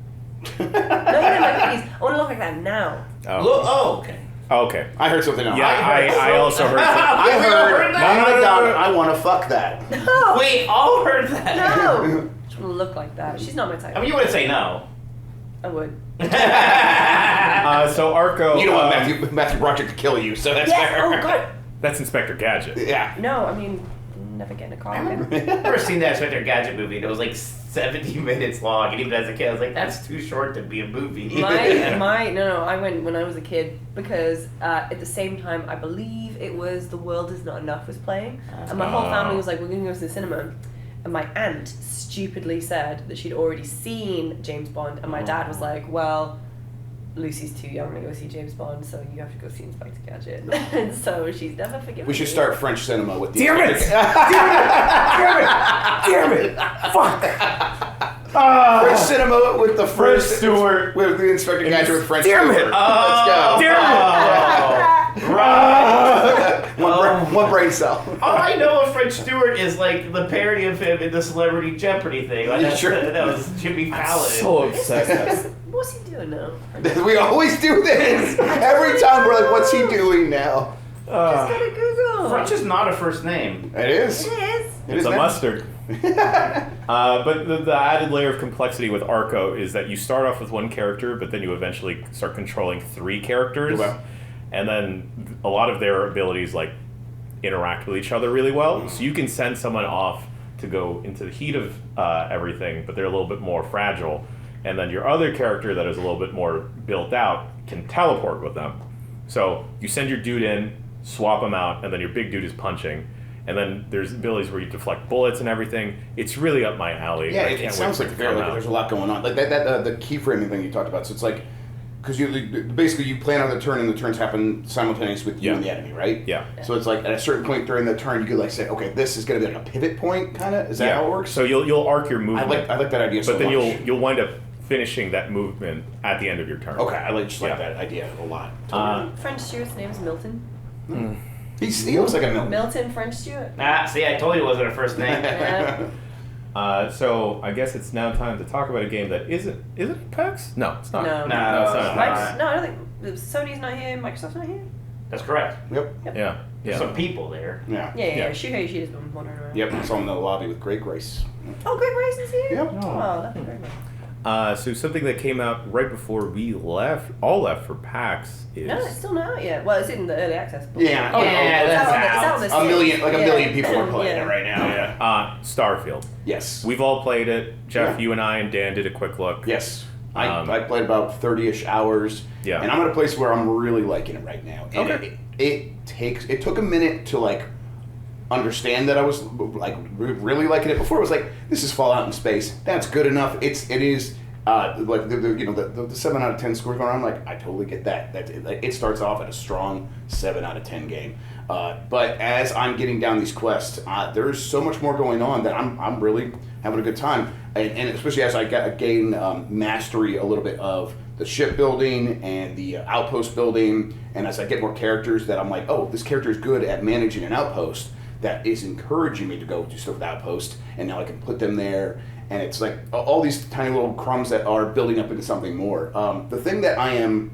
No, even in my 50s, I want to look like that now. Oh. Okay. Okay. I heard something else. Yeah, I also heard. I We all heard. heard Oh that? my No. god, I want to fuck that. No. We all heard that. No. I just want to look like that. She's not my type. I mean, you wouldn't say no. I would. So Arco. You don't want Matthew Broderick to kill you, so that's Yes. fair. Oh god. That's Inspector Gadget. Yeah. No, I mean, never get in a car again. I've never seen that Inspector Gadget movie, and it was like 70 minutes long, and even as a kid, I was like, that's too short to be a movie. No, I went when I was a kid because at the same time I believe it was The World Is Not Enough was playing, and my whole family was like, we're gonna go to the cinema, and my aunt stupidly said that she'd already seen James Bond, and my dad was like, well, Lucy's too young to go see James Bond, so you have to go see Inspector Gadget, and so she's never forgiven We should me. start French cinema with the. Damn it! Damn it! Fuck! French cinema with the French first Stewart. with the Inspector Gadget with French Damn it. Stewart. Let's go. One brain cell. All I know of French Stewart is like the parody of him in the Celebrity Jeopardy thing. Like, that was Jimmy Fallon. So obsessed. What's he doing now? We always do this. Every time we're like, what's he doing now? Just go to Google. French is not a first name. It is. It is. It's a mustard. But the added layer of complexity with Arco is that you start off with one character, but then you eventually start controlling 3 characters, Okay. and then a lot of their abilities like interact with each other really well. So you can send someone off to go into the heat of everything, but they're a little bit more fragile, and then your other character that is a little bit more built out can teleport with them. So you send your dude in, swap him out, and then your big dude is punching. And then there's abilities where you deflect bullets and everything. It's really up my alley. Yeah, I it can't sounds wait like for it to come out. there's a lot going on. Like that the keyframing thing you talked about. So it's like, because you basically you plan on the turn and the turns happen simultaneously with you Yeah. and the enemy, right? Yeah. So it's like at a certain point during the turn, you could like say, okay, this is going to be like a pivot point, kind of. Is that how it works? So you'll arc your I movement. like that idea so but then much. you'll wind up finishing that movement at the end of your turn. Okay, I like Yeah. that idea a lot. French Stewart's name is Milton. He looks like a Milton. Milton French Stewart. See, I told you it wasn't a first name. Yeah. So I guess it's now time to talk about a game that isn't. Is it PAX? No, it's not. No. No, it's it's not. not. No, I don't think Sony's not here. Microsoft's not here. That's correct. Yep. Yeah. There's some people there. Yeah. Yeah. Yeah. Shuhei Ishida's been wandering around. Yep. I saw him in the lobby with great grace. Oh, Greg Rice is here. Yep. Oh, that'd be very nice. So something that came out right before we left for PAX is No, it's still not out yet. Well, it's in the early access. But Yeah. Oh, yeah, it's that's out on the- it's out. out on the A 6th. million people are playing Yeah. it right now. Yeah. Starfield. Yes. We've all played it. Jeff, Yeah. you and I and Dan did a quick look. Yes. I Um, played about 30-ish hours. Yeah. And I'm at a place where I'm really liking it right now. And Okay. it took a minute to like understand that I was like really liking it. Before it was like, this is Fallout in space. That's good enough. It is like the 7 out of 10 scores going on. I'm like, I totally get that. It starts off at a strong 7 out of 10 game. But as I'm getting down these quests, there's so much more going on that I'm really having a good time. And especially as I gain mastery a little bit of the shipbuilding and the outpost building, and as I get more characters that I'm like, oh, this character is good at managing an outpost, that is encouraging me to go do stuff with outpost, and now I can put them there, and it's like all these tiny little crumbs that are building up into something more. The thing that I am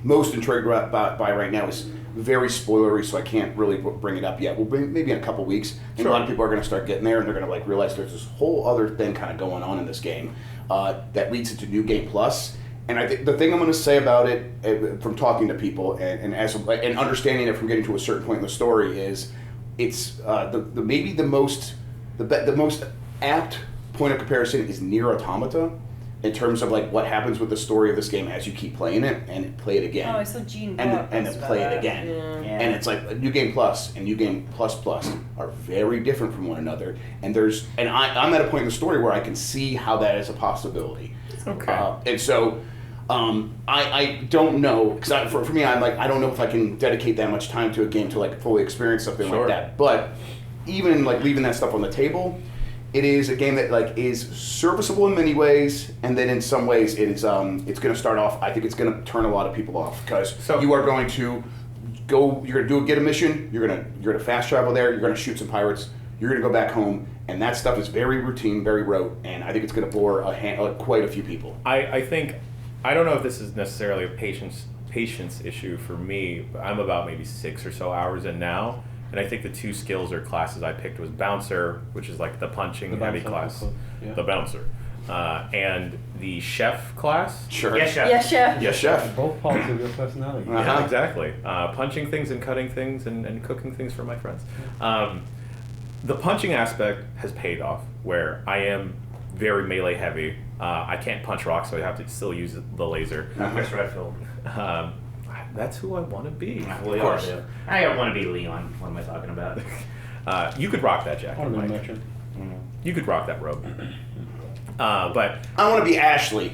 most intrigued by right now is very spoilery, so I can't really bring it up yet. Maybe in a couple weeks. I think a lot of people are going to start getting there, and they're going to like realize there's this whole other thing kind of going on in this game that leads into New Game Plus. And I think the thing I'm going to say about it, from talking to people and understanding it from getting to a certain point in the story, is it's maybe the most apt point of comparison is Nier Automata, in terms of like what happens with the story of this game as you keep playing it and play it again. Oh, I saw Gene and Clark then post play about it that. again. Yeah. And it's like New Game Plus and New Game Plus Plus are very different from one another. And I'm at a point in the story where I can see how that is a possibility. Okay. And so I don't know, because for me, I'm like, I don't know if I can dedicate that much time to a game to like fully experience something Sure. like that. But even like leaving that stuff on the table, it is a game that like is serviceable in many ways, and then in some ways it is it's going to start off. I think it's going to turn a lot of people off because you are going to go. You're going to get a mission. You're going to fast travel there. You're going to shoot some pirates. You're going to go back home, and that stuff is very routine, very rote, and I think it's going to bore quite a few people. I think, I don't know if this is necessarily a patience issue for me, but I'm about maybe 6 or so hours in now, and I think the 2 skills or classes I picked was Bouncer, which is like the punching heavy class, yeah. the Bouncer, and the Chef class. Sure. Yes, chef. Yeah, chef. Yes, chef. Both parts of your personality. Uh-huh. Yeah, exactly. Punching things and cutting things and cooking things for my friends. The punching aspect has paid off, where I am very melee heavy. I can't punch rocks, so I have to still use the laser. Chris Redfield. That's who I want to be. Well, Of course. I don't want to be Leon. What am I talking about? You could rock that jacket, I want to be a Mike. merchant. You could rock that robe. But I want to be Ashley.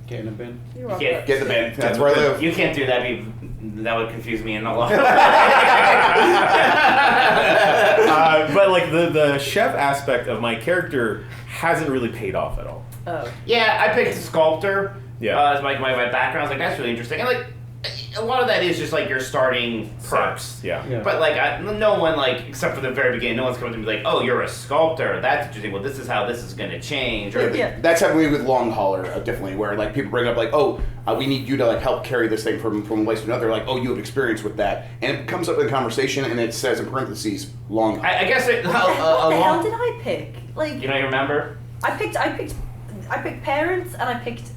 Get in a bin. You rock Yeah, it. Get the bin. That's where I live. You can't do that. That would confuse me in a lot. but like the chef aspect of my character hasn't really paid off at all. Oh. Yeah, I picked sculptor. Yeah. As my background. I was like, that's really interesting. And like, a lot of that is just like your starting perks. Sets, yeah. Yeah. But like, no one like, except for the very beginning, no one's coming to me like, oh, you're a sculptor. That's interesting. Well, this is how this is going to change. Or Yeah. That's happening with Long Hauler, definitely, where like people bring up like, oh, we need you to like help carry this thing from one place to another. Like, oh, you have experience with that, and it comes up in conversation, and it says in parentheses, Long Hauler. I guess it. What the hell did I pick? Like, You don't remember? I picked parents, and I picked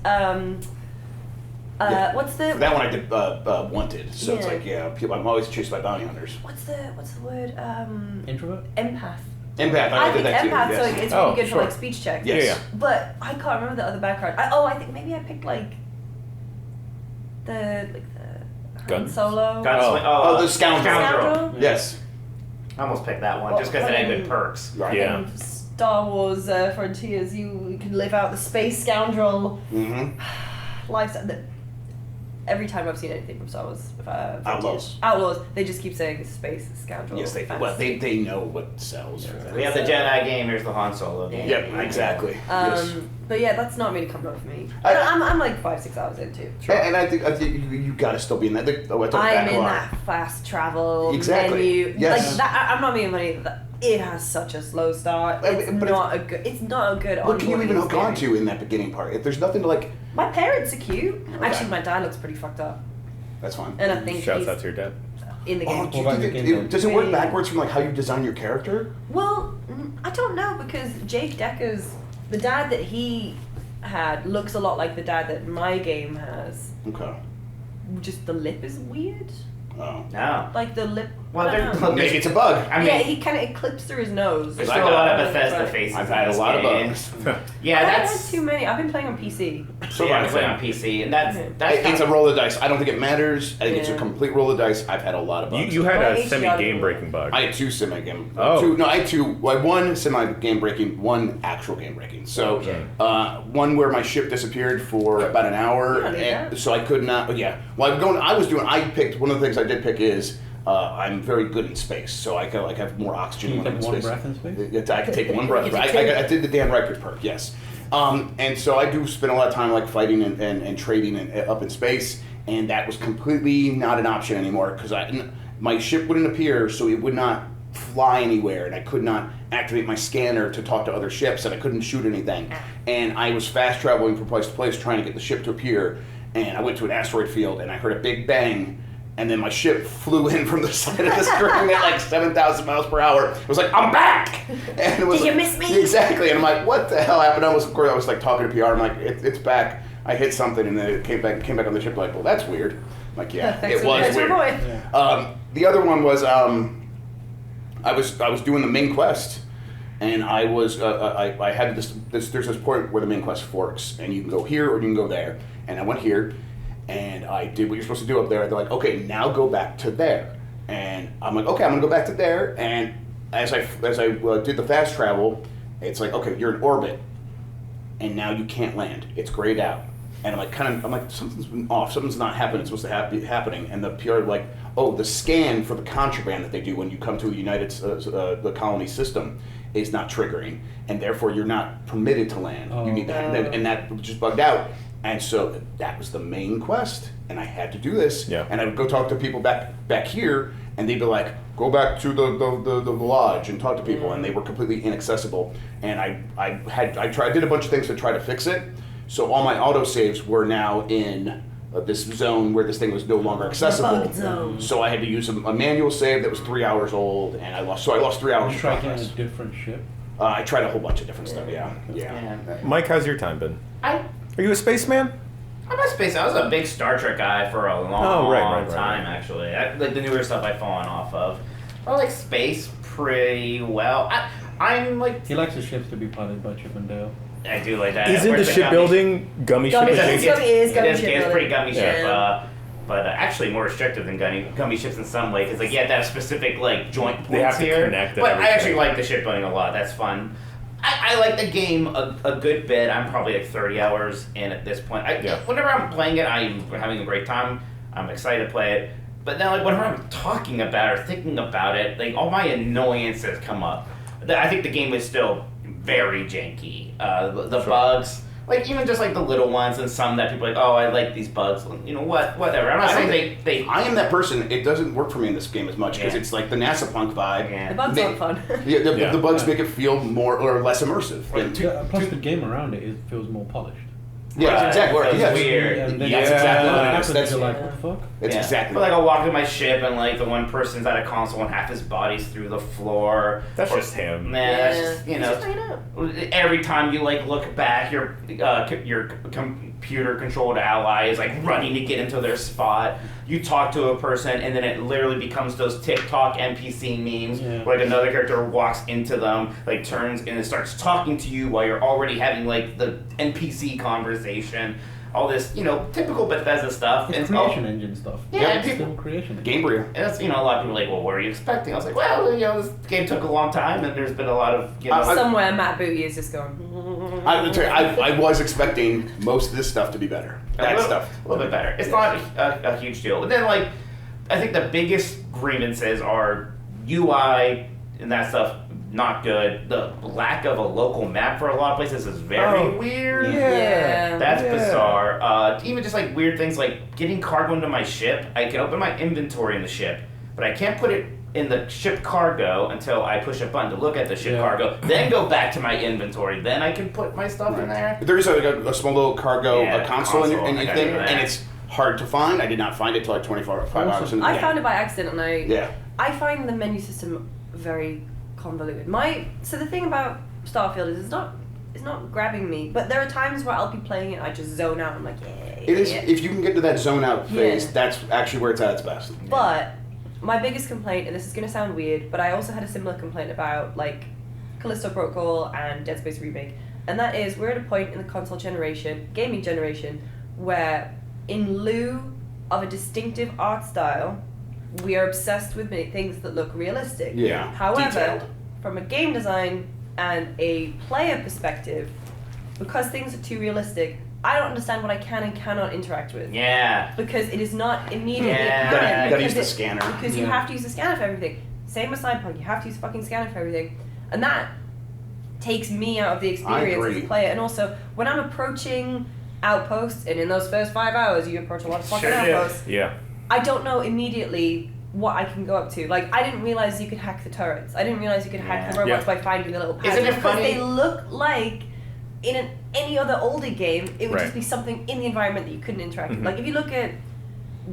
Yeah. what's the For that one I did Wanted, so it's Yeah. like, yeah, people, I'm always chased by bounty hunters. what's the word Introvert? empath. Empath, I I did picked that too. empath, so Yes. it's Oh, really good sure. for like speech checks. Yes. Yeah. But I can't remember the other background. I think maybe I picked like the Han Guns? Solo. Gunslinger. Oh, the scoundrel. Scoundrel. Yes. I almost picked that one just because it had good perks. Right. Yeah. In Star Wars Frontiers, you can live out the space scoundrel Mm-hmm. lifestyle. Every time I've seen anything from Star Wars, Outlaws. Outlaws, they just keep saying space scoundrel. Yes, they fantasy. well, they know what sells for them. We have the Jedi game. Here's the Han Solo game. Yep, exactly. Yes. But yeah, that's not really coming up for me. I- I'm like 5-6 hours into. And I think you got to still be in that. Oh, I took I'm that in car. that fast travel Exactly. menu. Yes. Like that, I'm not being funny. It has such a slow start. But It's it's- not a good. It's not a good. What can you onboarding even hook on experience. to in that beginning part? If there's nothing to like, My parents are cute. Okay. Actually, my dad looks pretty fucked up, that's fine. and I think Shouts he's out to your dad. in the Oh, game. do you What about think the it, game does it work Yeah. backwards from like how you design your character? Well, I don't know because Jake Decker's the dad that he had looks a lot like the dad that my game has. Okay. Just the lip is weird. Oh. No. Like the lip. Well, I don't they're- know. Maybe it's a bug. I mean, yeah, he kind of clips through his nose. there's I still a lot of got- Bethesda Right. faces. I've in had a this lot of game. bugs. Yeah, I haven't that's. had too many. I've been playing on PC. So yeah, I'm I'm playing on PC, and that's Okay. that's It's a roll of the dice. I don't think it matters. I think it's a Yeah. complete roll of the dice. I've had a lot of bugs. You had My a HDR semi-game breaking bug. I had 2 semi-game. Oh. I had 2. Well, I had 1 semi-game breaking, 1 actual game breaking. So, Okay. one where my ship disappeared for about an hour, You don't need and that. so I could not. Yeah. Well, I picked one of the things I did pick is I'm very good in space, so I can like have more oxygen Can you when I'm take in one space. breath in space? Yeah, I can take one breath. If you I did the Dan Reichert perk, yes. And so I do spend a lot of time like fighting and trading up in space, and that was completely not an option anymore because my ship wouldn't appear, so it would not fly anywhere, and I could not activate my scanner to talk to other ships, and I couldn't shoot anything. And I was fast traveling from place to place trying to get the ship to appear, and I went to an asteroid field, and I heard a big bang. And then my ship flew in from the side of the screen at like 7,000 miles per hour. It was like, I'm back! And it was Did you like- miss me? Exactly. And I'm like, what the hell happened? I was like talking to PR. I'm like, it's back. I hit something and then it came back on the ship. Like, well, that's weird. I'm like, yeah, Thanks it was for weird. Yeah. The other one was I was doing the main quest, And I was, I had this, there's this point where the main quest forks, and you can go here or you can go there. And I went here, and I did what you're supposed to do up there. They're like, okay, now go back to there. And I'm like, okay, I'm gonna go back to there. And as I did the fast travel, it's like, okay, you're in orbit, and now you can't land. It's grayed out. And I'm like, something's been off. Something's not happening. It's supposed to be happening. And the PR like, oh, the scan for the contraband that they do when you come to a the colony system is not triggering, and therefore you're not permitted to land. You need that, and that just bugged out. And so that was the main quest, and I had to do this. Yeah. And I would go talk to people back here, and they'd be like, go back to the lodge and talk to people, and they were completely inaccessible. And I did a bunch of things to try to fix it. So all my autosaves were now in this zone where this thing was no longer accessible. Bug zone. So I had to use a manual save that was 3 hours old, and I lost 3 hours. You of tried getting progress. a different ship. I tried a whole bunch of different stuff. Yeah. Mike, how's your time been? I Are you a spaceman? I'm a space. I was a big Star Trek guy for a long right. time, actually. Like the newer stuff I've fallen off of. I like space pretty well. I'm like, He likes his ships to be piloted by Chip and Dale. I do like that. Isn't the shipbuilding gummy ship Gummy adjacent? ship. It is gummy It's ship pretty building. gummy ship. Yeah. But actually more restrictive than gummy ships in some way, because like you have to have specific like joint points They have to here. connect and but I everything. actually like the shipbuilding a lot. That's fun. I like the game a good bit. I'm probably like 30 hours in at this point. Whenever I'm playing it, I'm having a great time. I'm excited to play it. But then like whenever I'm talking about it or thinking about it, like all my annoyances come up. I think the game is still very janky. The bugs, like even just like the little ones, and some that people are like, oh, I like these bugs. You know what? Whatever. I'm not saying they. I am that person. It doesn't work for me in this game as much because it's like the NASA punk vibe. Yeah. The bugs aren't fun. The bugs make it feel more or less immersive. Plus, the game around it feels more polished. Yeah, Right. exactly. That's Yes. weird. And then That's exactly what it is. happens, That's you're like, what the fuck? It's exactly. But like I'll walk to my ship and like the one person's at a console and half his body's through the floor. That's just him. Nah, that's just, you It's know. just hanging out. Every time you like look back, your computer-controlled ally is like running to get into their spot. You talk to a person, and then it literally becomes those TikTok NPC memes, where like another character walks into them, like turns and starts talking to you while you're already having like the NPC conversation. All this, you know, typical Bethesda stuff. It's And creation engine stuff. Yeah, It's people- still creation engine. Gamebryo. And that's, you know, a lot of people are like, well, what are you expecting? I was like, well, you know, this game took a long time, and there's been a lot of, you know. Somewhere Matt Booty is just going. I was expecting most of this stuff to be better. That stuff. A little bit better. It's not a huge deal. But then, like, I think the biggest grievances are UI and that stuff, not good. The lack of a local map for a lot of places is very weird. Yeah. That's bizarre. Even just like weird things like getting cargo into my ship. I can open my inventory in the ship, but I can't put it in the ship cargo until I push a button to look at the ship cargo. Then go back to my inventory. Then I can put my stuff in there. There is a small little cargo console in your I gotta thing, do that. and it's hard to find. I did not find it till like 5 hours in the I game. found it by accident, and Yeah. I find the menu system very convoluted. So the thing about Starfield is it's not grabbing me, but there are times where I'll be playing it and I just zone out. I'm like, yeah. It is. If you can get to that zone out phase, that's actually where it's at its best. But my biggest complaint, and this is gonna sound weird, but I also had a similar complaint about like Callisto Protocol and Dead Space Remake, and that is we're at a point in the console generation, gaming generation, where in lieu of a distinctive art style, we are obsessed with things that look realistic. Yeah. However, Detailed. from a game design and a player perspective, because things are too realistic, I don't understand what I can and cannot interact with. Yeah. Because it is not immediately Yeah. apparent. You gotta use the because scanner. Because you have to use the scanner for everything. Same with Cyberpunk, you have to use the fucking scanner for everything. And that takes me out of the experience as a agree. player. And also, when I'm approaching outposts, and in those first 5 hours you approach a lot of fucking outposts, Yeah. I don't know immediately what I can go up to. Like, I didn't realize you could hack the turrets. I didn't realize you could hack the robots by finding the little pads. Isn't it because funny? they look like in any other older game, it would Right. just be something in the environment that you couldn't interact with. Like, if you look at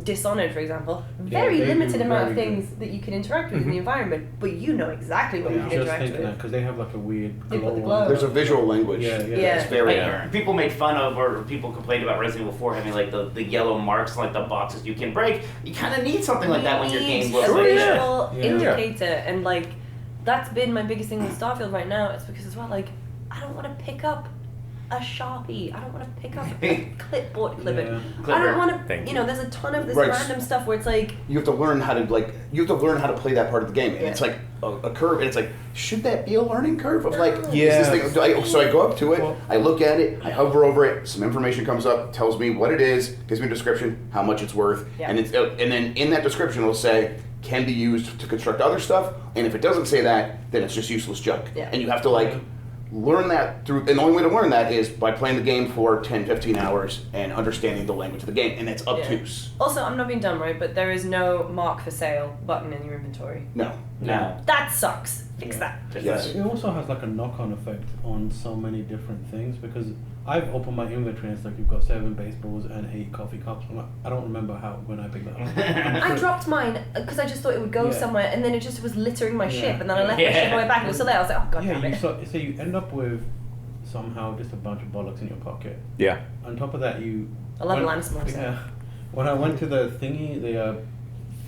Dishonored, for example, Yeah, very they limited do amount of very things that you can interact with in the environment, but you know exactly what you I'm can just interact thinking that with. because they have like a weird They put the glow on glow. There's a visual language. Yeah, yeah. Yeah. It's very. Like, people made fun of, or people complained about Resident Evil 4 having like the yellow marks, like the boxes you can break. You kind of need something like that when your game looks a like that. visual Yeah. indicator, and like that's been my biggest thing with Starfield right now. It's because as well, like, I don't want to pick up a Sharpie. I don't want to pick up a clipboard clipper. Yeah. I don't want to. Thank You you. know, there's a ton of this Right. random stuff where it's like, You have to learn how to play that part of the game, and it's like a curve, and it's like, should that be a learning curve of like, Yeah. is this thing? So I go up to it, Well- I look at it, I hover over it, some information comes up, tells me what it is, gives me a description, how much it's worth, Yeah. and then in that description it'll say can be used to construct other stuff, and if it doesn't say that, then it's just useless junk, Yeah. and you have to like. Learn that through, and the only way to learn that is by playing the game for 10, 15 hours and understanding the language of the game, and it's obtuse. also, I'm not being dumb, right? But there is no mark for sale button in your inventory. No. No. That sucks. Fix that. Yes. It also has like a knock-on effect on so many different things because I've opened my inventory and it's like you've got 7 baseballs and 8 coffee cups. I'm like, I don't remember when I picked that up. I dropped mine because I just thought it would go Yeah. somewhere, and then it just was littering my Yeah. ship, and then I left my Yeah. ship on the way back, and it was still there. I was like, oh god Yeah, damn it. so you end up with somehow just a bunch of bollocks in your pocket. Yeah. On top of that, I love when- Landsmore, so. Yeah. When I went to the thingy,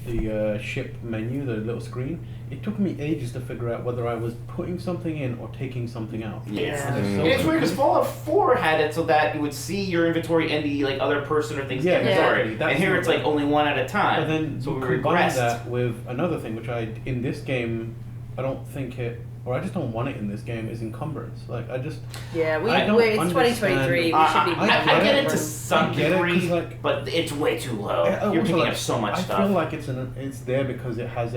the ship menu, the little screen, it took me ages to figure out whether I was putting something in or taking something out. Yes. And it's so And it's weird because confusing. Fallout 4 had it so that you would see your inventory and the like other person or thing's Yeah, inventory. exactly. That's And here not it's like right. only one at a time. But then so you we combine regressed. that with another thing, which in this game, I don't think it, or I just don't want it in this game, is encumbrance. Like, I just, Yeah, I don't it's 2023. We understand- should be. I I get it to encumbrance. some I get it, 'cause, degree, like- but it's way too low. I You're also picking like- up so much I stuff. feel like it's there because it has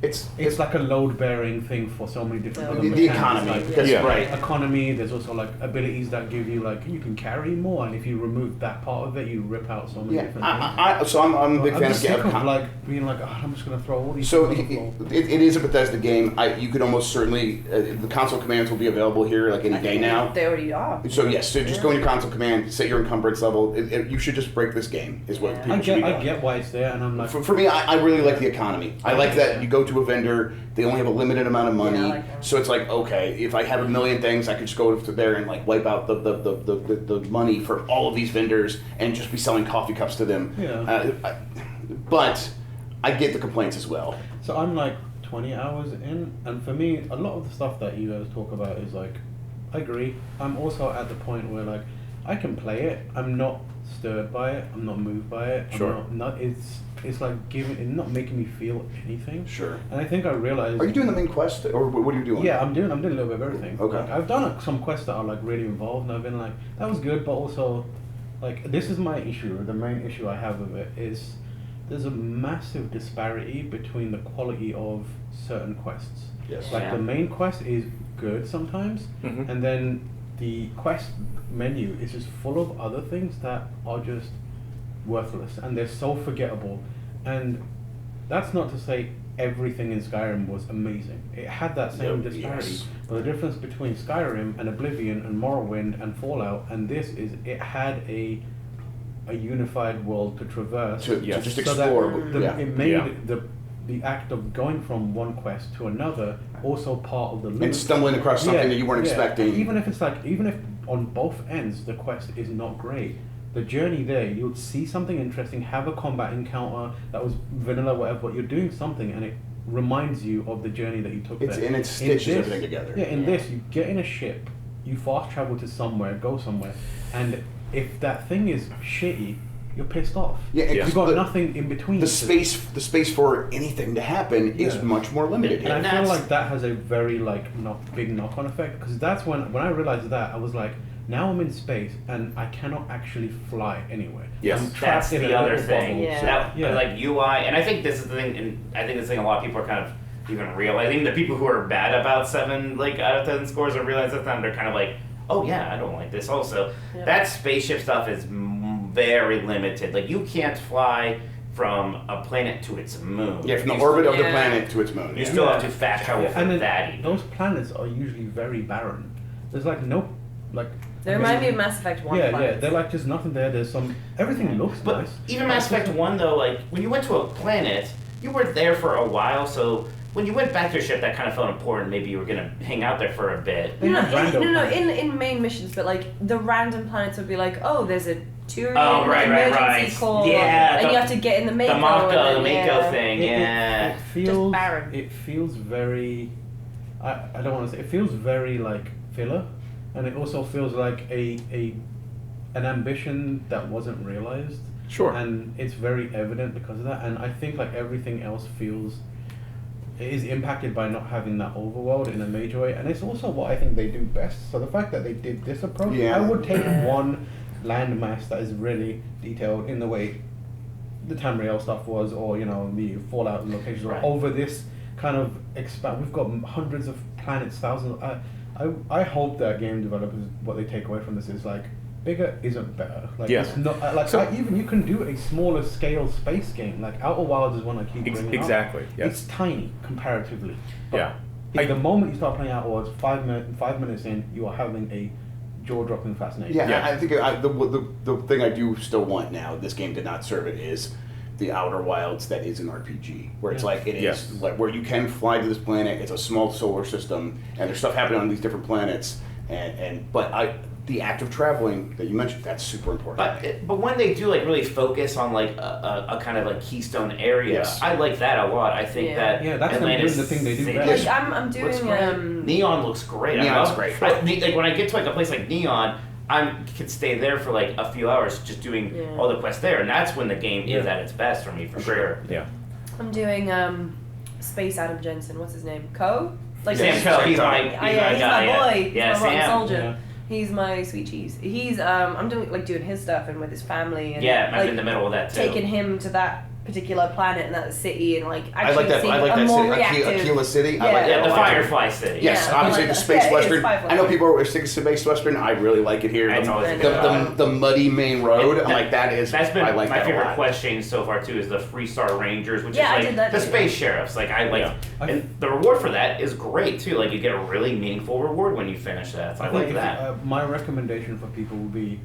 It's it's like a load-bearing thing for so many different other the mechanics, economy. like, Because, Yeah. right. economy, there's also like abilities that give you like you can carry more, and if you remove that part of it, you rip out so many Yeah. different things. So I'm a big fan just of sick of Gavin. like being like, oh, I'm just gonna throw all these. So things on the floor. it is a Bethesda game. You could almost certainly the console commands will be available here like any day now. They already are. So yes, so just go in your console command, set your encumbrance level. You should just break this game. Is what Yeah. people should be I doing. get why it's there, and I'm like, For me, I really like the economy. I like that you go to a vendor, they only have a limited amount of money, Yeah, I like that. so it's like, okay, if I have a million things, I could just go to there and like wipe out the money for all of these vendors and just be selling coffee cups to them. Yeah. But I get the complaints as well. so I'm like 20 hours in, and for me, a lot of the stuff that you guys talk about is like, I agree. I'm also at the point where like, I can play it. I'm not stirred by it. I'm not moved by it. Sure. I'm not it's like it's not making me feel anything. Sure. And I think I realized. Are you doing the main quest, or what are you doing? Yeah, I'm doing a little bit of everything. Okay. Like, I've done some quests that are like really involved, and I've been like, that was good, but also, like, this is my issue. The main issue I have with it is there's a massive disparity between the quality of certain quests. Yes. Like Yeah. the main quest is good sometimes, Mhm. and then the quest menu is just full of other things that are just worthless, and they're so forgettable. And that's not to say everything in Skyrim was amazing. It had that same Yep, disparity. yes. But the difference between Skyrim and Oblivion and Morrowind and Fallout and this is it had a unified world to traverse. To Yes. just so that explore. the- it made Yeah. the act of going from one quest to another also part of the loop. And stumbling across something that you weren't expecting. Even if on both ends the quest is not great, the journey there, you'll see something interesting, have a combat encounter that was vanilla, whatever, but you're doing something and it reminds you of the journey that you took It's- there. and it In stitches this- everything together. Yeah, in this, you get in a ship, you fast travel to somewhere, go somewhere, and if that thing is shitty, you're pissed off. Yeah, and You've got the- nothing in between. The space for anything to happen is Yeah. much more limited And I here. feel that's- like that has a very big knock-on effect because that's when I realized that I was like, now I'm in space and I cannot actually fly anywhere. Yes. I'm trapped That's in the a other little thing. bubble. Yeah. That, Yeah. like UI, and I think this is the thing, and I think this thing a lot of people are kind of even realizing. The people who are bad about 7 out of 10 scores are realizing that they're kind of like, oh yeah, I don't like this. Also, Yeah. that spaceship stuff is very limited. Like you can't fly from a planet to its moon. Yeah, from the You orbit of the Yeah. planet to its moon. You yeah. still have to fast travel Yeah, for and then that. Even. those planets are usually very barren. There's like no like. They remind me of Mass Effect 1. Yeah, planets. they're like just nothing there. There's some everything looks But nice. even Mass Effect 1, though, like, when you went to a planet, you were there for a while, so when you went back to a ship, that kind of felt important. Maybe you were going to hang out there for a bit. They have random planets. in main missions, but like the random planets would be like, oh, there's a Turian Oh, right, emergency right. call, Yeah, and the- you have to get in the Mako. The Mako and then, thing, It yeah. feels barren. it feels very I don't want to say, it feels very like filler, and it also feels like an ambition that wasn't realized. Sure. And it's very evident because of that, and I think like everything else is impacted by not having that overworld in a major way, and it's also what I think they do best. So the fact that they did this approach, Yeah. I would take one landmass that is really detailed in the way the Tamriel stuff was, or the Fallout locations, or Right. over this kind of expand. We've got hundreds of planets, thousands. I hope that game developers, what they take away from this is like, bigger isn't better. Like Yeah. it's not like So- even you can do a smaller scale space game. Like Outer Wilds is one I keep bringing up. Exactly. Yes. It's tiny comparatively. But Yeah. The moment you start playing Outer Wilds, 5 minutes in, you are having a jaw-dropping fascination. Yeah, Yeah. I think the thing I do still want now, this game did not serve it, is the Outer Wilds that is an RPG, where it's Yeah. like it is Yes. like where you can fly to this planet. It's a small solar system, and there's stuff happening on these different planets. But the act of traveling that you mentioned, that's super important. But when they do like really focus on like a kind of like keystone area, Yes. I like that a lot. I think Yeah. that Yeah, that's Atlantis the thing they do City best. Like I'm looks doing great. Neon looks great. Neon's I love, great. like when I get to like a place like Neon, I could stay there for like a few hours just doing Yeah. all the quests there, and that's when the game is Yeah. at its best for me for sure. Yeah. I'm doing Space Adam Jensen. What's his name? Co. Like Sam Yes. Coe, he's Sam my Coe. he's yeah, my he's guy. my boy. Yeah, He's my rotten Sam. soldier. Yeah. He's my sweet cheese. He's I'm doing his stuff and with his family and Yeah, I'm like, in the middle of that too. taking him to that particular planet and that city and like I actually like that. seeing I like a that more city, reactive. Aquila City. I Yeah. like that Yeah, a the lot. Firefly City. Yes, Yeah, I obviously like the that. Space Yeah, it is Western. Firefly. I know people are sick of Space Western. I really like it here. It's always a The, good the muddy main road. I'm like that is. That's been I like my that a favorite lot. quest change so far too. Is the Freestar Rangers, which Yeah, I is did like that the too. space sheriffs. Like I like, Yeah. and the reward for that is great too. Like you get a really meaningful reward when you finish that. So I like think that. my recommendation for people would be,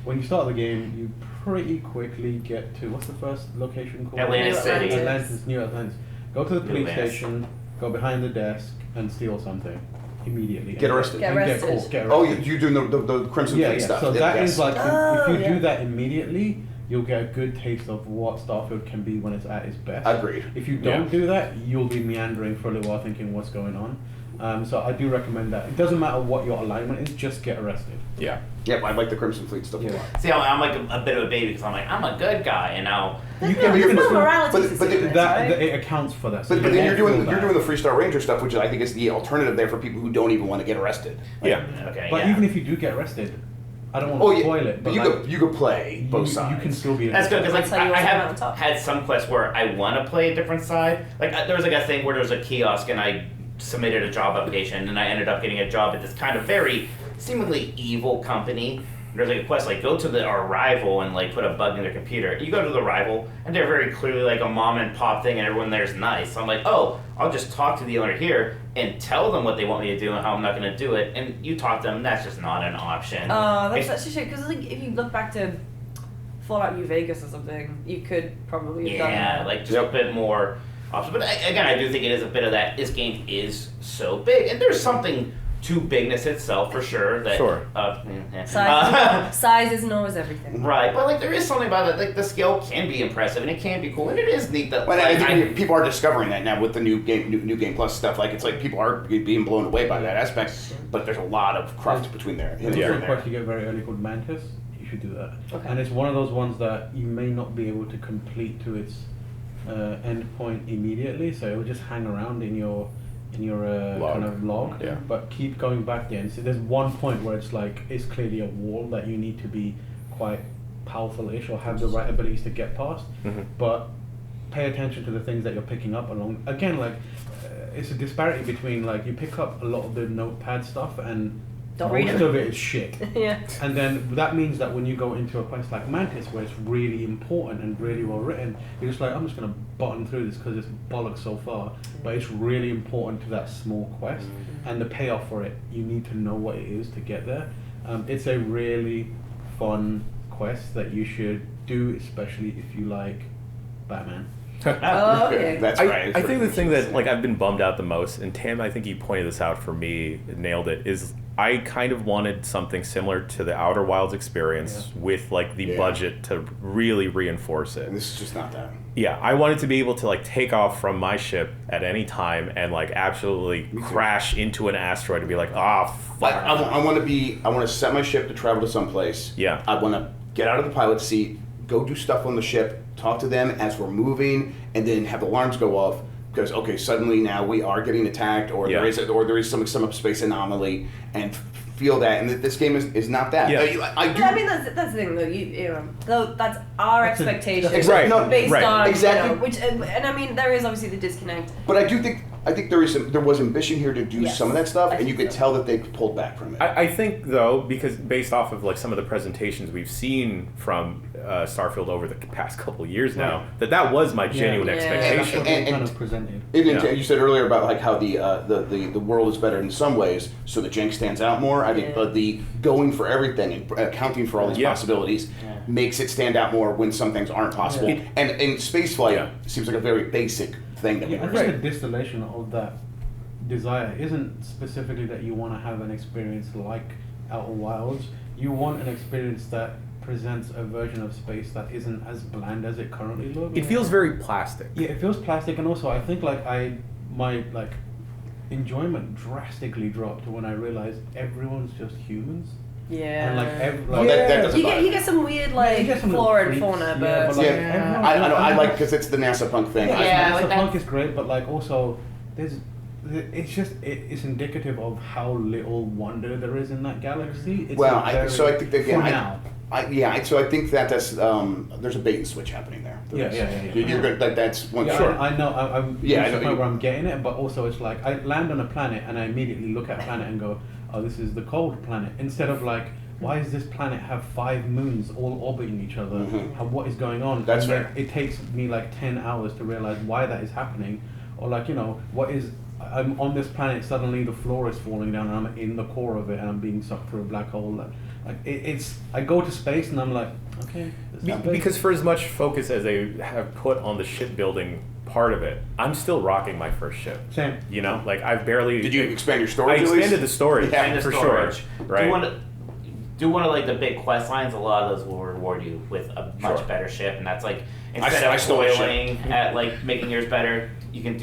when you start the game, you pretty quickly get to, what's the first location called? Atlantis City. New Atlantis. Go to the police Atlantis. station, go behind the desk, and steal something immediately. Get arrested. Get And arrested. Get caught, get Oh, arrested. you're doing the Crimson Yeah, Fleet yeah. stuff. So that Yes. is like, Oh, if you yeah. do that immediately, you'll get a good taste of what Starfield can be when it's at its best. Agreed. If you don't do that, you'll be meandering for a little while thinking what's going on. So I do recommend that. It doesn't matter what your alignment is, just get arrested. Yeah. Yeah, I like the Crimson Fleet stuff a Yeah. lot. See, I'm like a bit of a baby because I'm like I'm a good guy, and now There's Yeah, no, but you're- there's no but- morality but- system but in this, That right? it accounts for that. So But then you you're don't doing feel you're that. doing the Freestar Ranger stuff, which I think is the alternative there for people who don't even want to get arrested. Yeah. okay, But yeah. even if you do get arrested, I don't want Oh to yeah, spoil it. but But you could play both sides. You can still be. That's good because like That's how you I always come out have on top. had some quests where I want to play a different side. Like there was like a thing where there was a kiosk and I submitted a job application and I ended up getting a job at this kind of very seemingly evil company. There's like a quest like go to our rival and like put a bug in their computer. You go to the rival and they're very clearly like a mom and pop thing and everyone there's nice. So I'm like, oh, I'll just talk to the owner here and tell them what they want me to do and how I'm not going to do it. And you talk to them, that's just not an option. Oh, that's It's- such a shit. Because like, if you look back to Fallout New Vegas or something, you could probably have done Yeah, that. like just a bit more options. But again, I do think it is a bit of that. This game is so big, and there's something to bigness itself for sure. That Sure. Size isn't always everything. right, but like there is something about it. Like the scale can be impressive, and it can be cool, and it is neat that. But like, I think people are discovering that now with the new game plus stuff. Like it's like people are being blown away by that aspect. But there's a lot of craft between there. There's here a and there. quest you get very early called Mantis. You should do that. Okay. And it's one of those ones that you may not be able to complete to its end point immediately, so it will just hang around in your Log. kind of log. Yeah. But keep going back there. And so there's one point where it's like it's clearly a wall that you need to be quite powerful-ish or have the right abilities to get past. Mhm. But pay attention to the things that you're picking up along. Again, like it's a disparity between like you pick up a lot of the notepad stuff and Don't read most it. of it is shit. Yeah. And then that means that when you go into a quest like Mantis, where it's really important and really well written, you're just like, I'm just going to button through this because it's bollocks so far. But it's really important to that small quest. And the payoff for it, you need to know what it is to get there. It's a really fun quest that you should do, especially if you like Batman. Oh, okay. That's I, right. I think the thing that like I've been bummed out the most, and Tam, I think you pointed this out for me, nailed it, is I kind of wanted something similar to the Outer Wilds experience with like the budget to really reinforce it. And this is just not that. Yeah, I wanted to be able to like take off from my ship at any time and like absolutely crash into an asteroid and be like, fuck. I want to set my ship to travel to someplace. Yeah. I want to get out of the pilot's seat, go do stuff on the ship, talk to them as we're moving, and then have alarms go off. Because suddenly now we are getting attacked, or there is some space anomaly, and feel that. And this game is not that. Yeah. I mean, that's the thing, though. That's our expectation, Right. No, based right. on Exactly. which, and I mean, there is obviously the disconnect. But I think there was ambition here to do Yes, some of that stuff, I and you think could so. tell that they pulled back from it. I think though, because based off of like some of the presentations we've seen from Starfield over the past couple of years now, that was my genuine Yeah. expectation. That's what they And- kind of presented. You said earlier about like how the world is better in some ways, so the jank stands out more. I think the going for everything and accounting for all these possibilities makes it stand out more when some things aren't possible. Yeah. And spaceflight seems like a very basic thing that we I were think the distillation of that desire isn't specifically that you want to have an experience like Outer Wilds. You want an experience that presents a version of space that isn't as bland as it currently looks. It feels very plastic. Yeah, it feels plastic, and also I think my enjoyment drastically dropped when I realized everyone's just humans. Yeah. And that doesn't you bother me. get some weird you like get some flora little and fauna, freaks, yeah, but but, like, Yeah, I like because it's the NASA punk thing. Yeah. NASA like punk that's- is great, but like also it's indicative of how little wonder there is in that galaxy. It's Well, a so I think that for now. So I think that's there's a bait and switch happening there. Yeah. You're good. That's one. Yeah, Sure. I know. I'm Yeah, I reached know the point you- where I'm getting it, but also it's like I land on a planet and I immediately look at a planet and go, "Oh, this is the cold planet." Instead of like, "Why does this planet have 5 moons all orbiting each other? What is going on?" That's And then fair. It takes me like 10 hours to realize why that is happening, or like what is. I'm on this planet. Suddenly, the floor is falling down, and I'm in the core of it, and I'm being sucked through a black hole. Like it's. I go to space, and I'm like, okay. this is space. Because for as much focus as they have put on the shipbuilding part of it, I'm still rocking my first ship. Same. Like I've barely. Did you expand your I storage? at least? expanded the storage Yeah, for storage. sure. Right. Do one of like the big quest lines. A lot of those will reward you with a much Sure. better ship, and that's like I instead stole a of ship. toiling at like making yours better, you can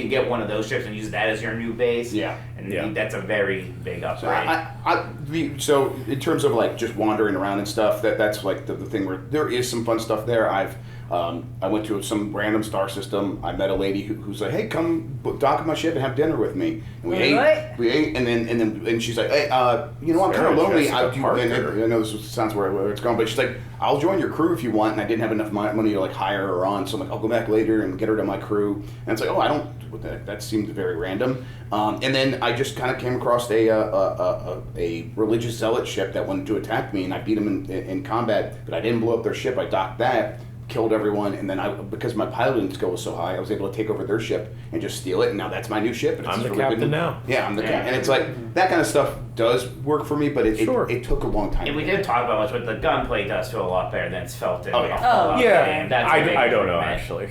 get one of those ships and use that as your new base. Yeah. And that's a very big upgrade. So in terms of like just wandering around and stuff, that's like the thing where there is some fun stuff there. I went to some random star system. I met a lady who's like, "Hey, come dock on my ship and have dinner with me." And we ate, and she's like, "Hey, I'm kind of lonely. I know this sounds where it's going, but she's like, I'll join your crew if you want." And I didn't have enough money to like hire her on, so I'm like, I'll go back later and get her to my crew. And it's like, I don't. That seemed very random. And then I just kind of came across a religious zealot ship that wanted to attack me, and I beat them in combat, but I didn't blow up their ship. I docked that, killed everyone, and then because my piloting skill was so high, I was able to take over their ship and just steal it, and now that's my new ship. And it's I'm the really captain good. now. Yeah, I'm the captain. And it's like, that kind of stuff does work for me, but it took a long time. And we didn't talk about much, but the gunplay does feel a lot better than it's felt in Oh, the yeah. Fallout game. Yeah, That's a big I don't know improvement. actually.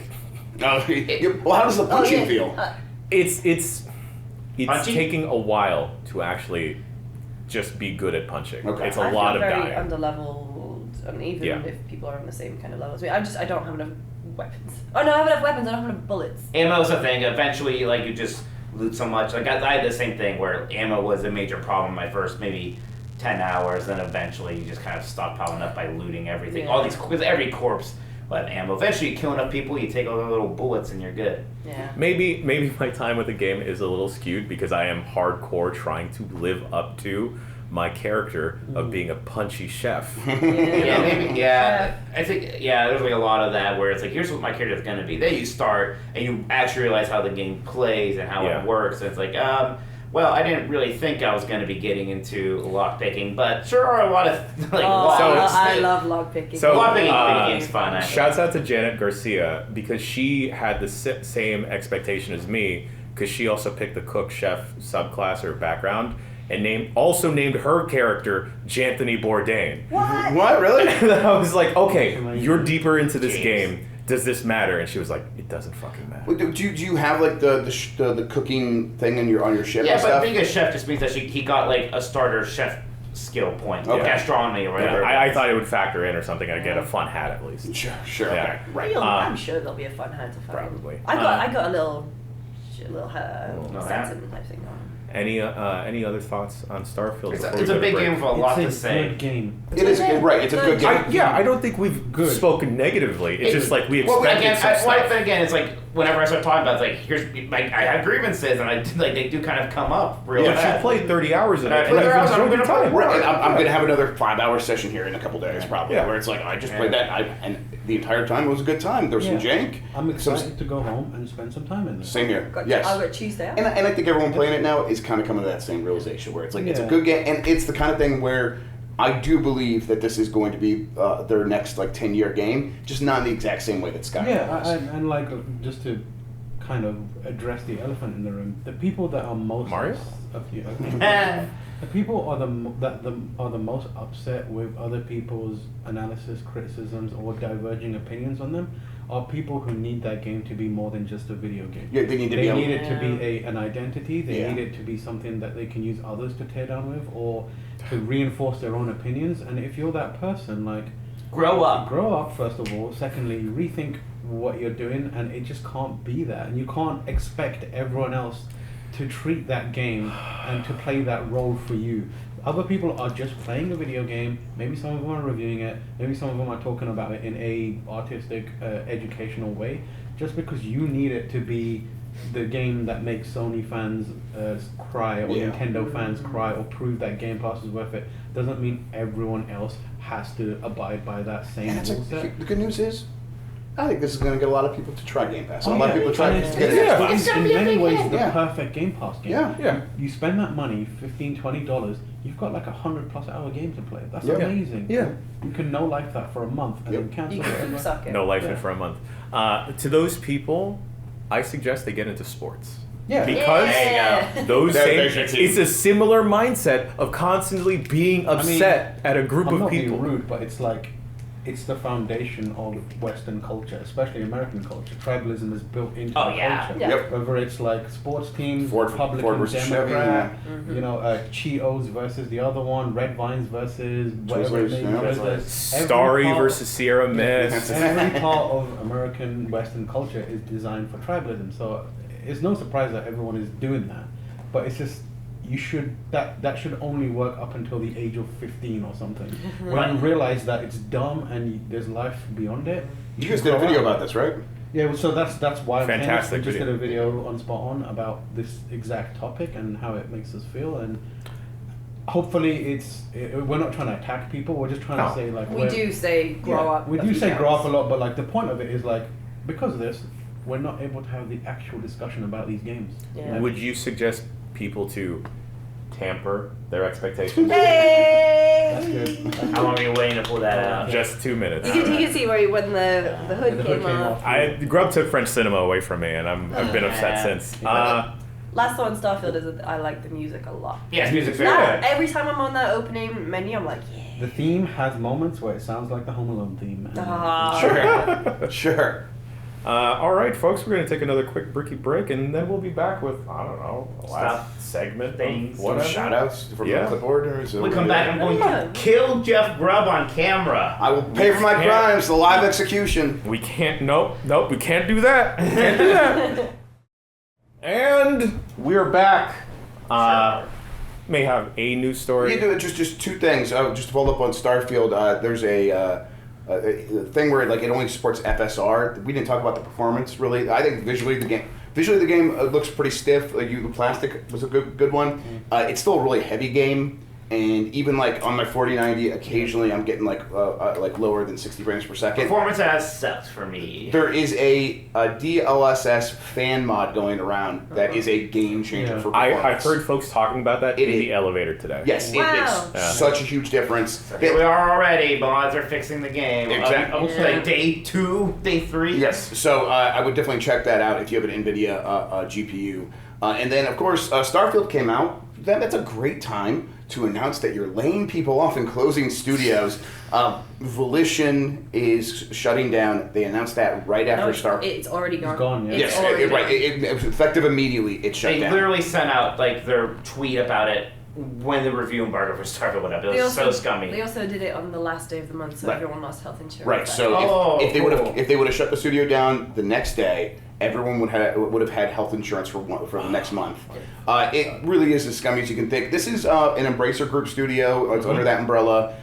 Well, how does the punching feel? It's Punching? taking a while to actually just be good at punching. Okay. It's a I lot feel of very dying. underleveled, and even Yeah. if people are on the same kind of level as me, I don't have enough weapons. Oh no, I have enough weapons. I don't have enough bullets. Ammo's a thing. Eventually, like you just loot so much. Like I had the same thing where ammo was a major problem my first maybe 10 hours. Then eventually you just kind of stockpiling up by looting everything. Yeah. All these because every corpse will have ammo. Eventually you kill enough people, you take all the little bullets and you're good. Yeah. Maybe my time with the game is a little skewed because I am hardcore trying to live up to my character of being a punchy chef. Yeah, maybe. Yeah, I think. Yeah, there's like a lot of that where it's like, here's what my character is gonna be. Then you start and you actually realize how the game plays and how it works. And it's like, well, I didn't really think I was gonna be getting into lockpicking, but sure are a lot of like. I love lockpicking. So, lockpicking video games fun. I think. Shouts out to Janet Garcia because she had the same expectation as me because she also picked the cook chef subclass or background and also named her character Janthony Bourdain. What? What, really? And I was like, okay, you're deeper into this Jeez. game does this matter? And she was like, it doesn't fucking matter. Well, do you have like the cooking thing on your ship? Yeah, and but stuff? being a chef just means that he got like a starter chef skill point, Okay. gastronomy or whatever. I thought it would factor in or something. I'd get a fun hat at least. Sure. Yeah. Okay. Right. I'm sure there'll be a fun hat to find. Probably. I got a little hat. Stetson type thing on. Any other thoughts on Starfield? It's before a we go to big break? game with a lot to It's a say. good game. It is right. It's a good game. I don't think we've spoken negatively. It's just like we Well, expected again, some stuff. but again, it's like whenever I start talking about it, it's like I have grievances and they do kind of come up real But fast. you played 30 hours of And I it. played and 30 you've hours, I'm enjoyed your gonna time. play Right, and I'm going to have another 5-hour session here in a couple days, probably, Yeah. where it's like I just played that, and the entire time it was a good time. There was some jank. I'm some- excited to go home and spend some time in there. Same here. I've Yes. got Tuesday out. And I think everyone playing it now is kind of coming to that same realization where it's like it's a Yeah. good game, and it's the kind of thing where I do believe that this is going to be their next like 10-year game, just not in the exact same way that Skyrim Yeah, was. and like just to kind of address the elephant in the room, the people that are most Mario? the people are the most upset with other people's analysis, criticisms, or diverging opinions on them are people who need that game to be more than just a video game. Yeah, they need to They be able- need it to be an identity. They Yeah. need it to be something that they can use others to tear down with, or to reinforce their own opinions. And if you're that person, like, Grow up. grow up first of all. Secondly, rethink what you're doing, and it just can't be that. And you can't expect everyone else to treat that game and to play that role for you. Other people are just playing a video game. Maybe some of them are reviewing it. Maybe some of them are talking about it in a artistic, educational way. Just because you need it to be the game that makes Sony fans cry, or Yeah. Nintendo fans cry, or prove that Game Pass is worth it, doesn't mean everyone else has to abide by that same And it's rule like, set. the good news is, I think this is going to get a lot of people to try Game Pass. A lot of people try And to get it. yeah. Xbox. It's gonna in be a many big ways hit. the Yeah. perfect Game Pass game. Yeah. You spend that money, $15-20, you've got like 100+ hour game to play. That's Yeah. amazing. Yeah. You can no life that for a month and Yep. then cancel You it. can suck it. No life in Yeah. for a month. To those people, I suggest they get into sports. Yeah. Because There you those There's same, your team. it's a similar mindset of constantly being upset at a group I'm of not people. being rude, but it's like, it's the foundation of Western culture, especially American culture. Tribalism is built into Oh, the yeah. culture. Yeah. Yep. Whether it's like sports teams, Ford Republican, versus Chevy, Democrat, yeah. you know, Cheetos versus the other one, Red Vines versus whatever Twizzlers, it yeah. is. Twizzlers. Every Starry part- versus Sierra Mist. Every part of American Western culture is designed for tribalism, so it's no surprise that everyone is doing that. But it's just that should only work up until the age of 15 or something. When you realize that it's dumb and there's life beyond it. You guys did a video about this, right? Yeah, well, so that's why Fantastic we just video. did a video on Spot On about this exact topic and how it makes us feel, and hopefully we're not trying to attack people. We're just trying No. to say like We do say grow up. We a do few say grow up a times. lot, but like the point of it is like, because of this, we're not able to have the actual discussion about these games. Yeah. Would you suggest people to tamper their expectations? That's Hey! good. How long are you waiting to pull that out? Just 2 minutes. You can see where when the hood The hood came came off. off. Grub took French cinema away from me, and I've been upset Yeah. since. Last one, Starfield, is I like the music a lot. Yes, music's very Yeah. good. Every time I'm on that opening menu, I'm like, yeah. The theme has moments where it sounds like the Home Alone theme. and- Ah. Sure. All right, folks, we're going to take another quick bricky break, and then we'll be back with, I don't know, the last Stuff, segment, things, whatever. Shout outs from Yeah. the clipboard. Or is it We come back, I'm going to kill Jeff Grubb on camera. I will pay for my can't- crimes, the live execution. We can't, nope, we can't do that. We can't do that. And we're back. May have a news story. You do just two things. Just to follow up on Starfield, there's a thing where like it only supports FSR. We didn't talk about the performance really. I think visually the game looks pretty stiff. Like the plastic was a good one. It's still a really heavy game. And even like on my 4090, occasionally I'm getting like lower than 60 frames per second. Performance has sucks for me. There is a DLSS fan mod going around that is a game changer Yeah. for I performance. heard folks talking about that It in is. the elevator today. Yes, Wow. it makes Yeah. such a huge difference. Here we are already. Mods are fixing the game. Exactly. Like day 2, day 3. Yes, so I would definitely check that out if you have an NVIDIA GPU. And then, of course, Starfield came out. That's a great time to announce that you're laying people off and closing studios. Volition is shutting down. They announced that right after Starfield. It's already gone. It's gone, yeah. Yes, already right. gone. It was effective immediately. It shut They down. literally sent out like their tweet about it when the review embargo for Starfield went up. It was so scummy. They also did it on the last day of the month, so Right. everyone lost health insurance. Right. So if they would have shut the studio down the next day, everyone would have had health insurance for the next month. It really is as scummy as you can think. This is an Embracer Group studio. It's under that umbrella.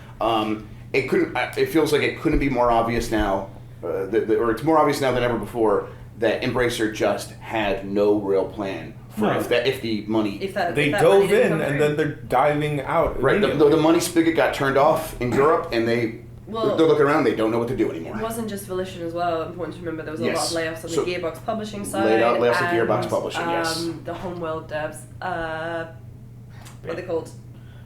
It couldn't. It feels like it couldn't be more obvious now, or it's more obvious now than ever before that Embracer just had no real plan for if the money. They dove in and then they're diving out. Right. The money spigot got turned off in Europe, and they're looking around. They don't know what to do anymore. It wasn't just Volition as well. Important to remember there was a lot of layoffs on the Gearbox publishing side. Layoffs at Gearbox Publishing, yes. The Homeworld devs. What are they called?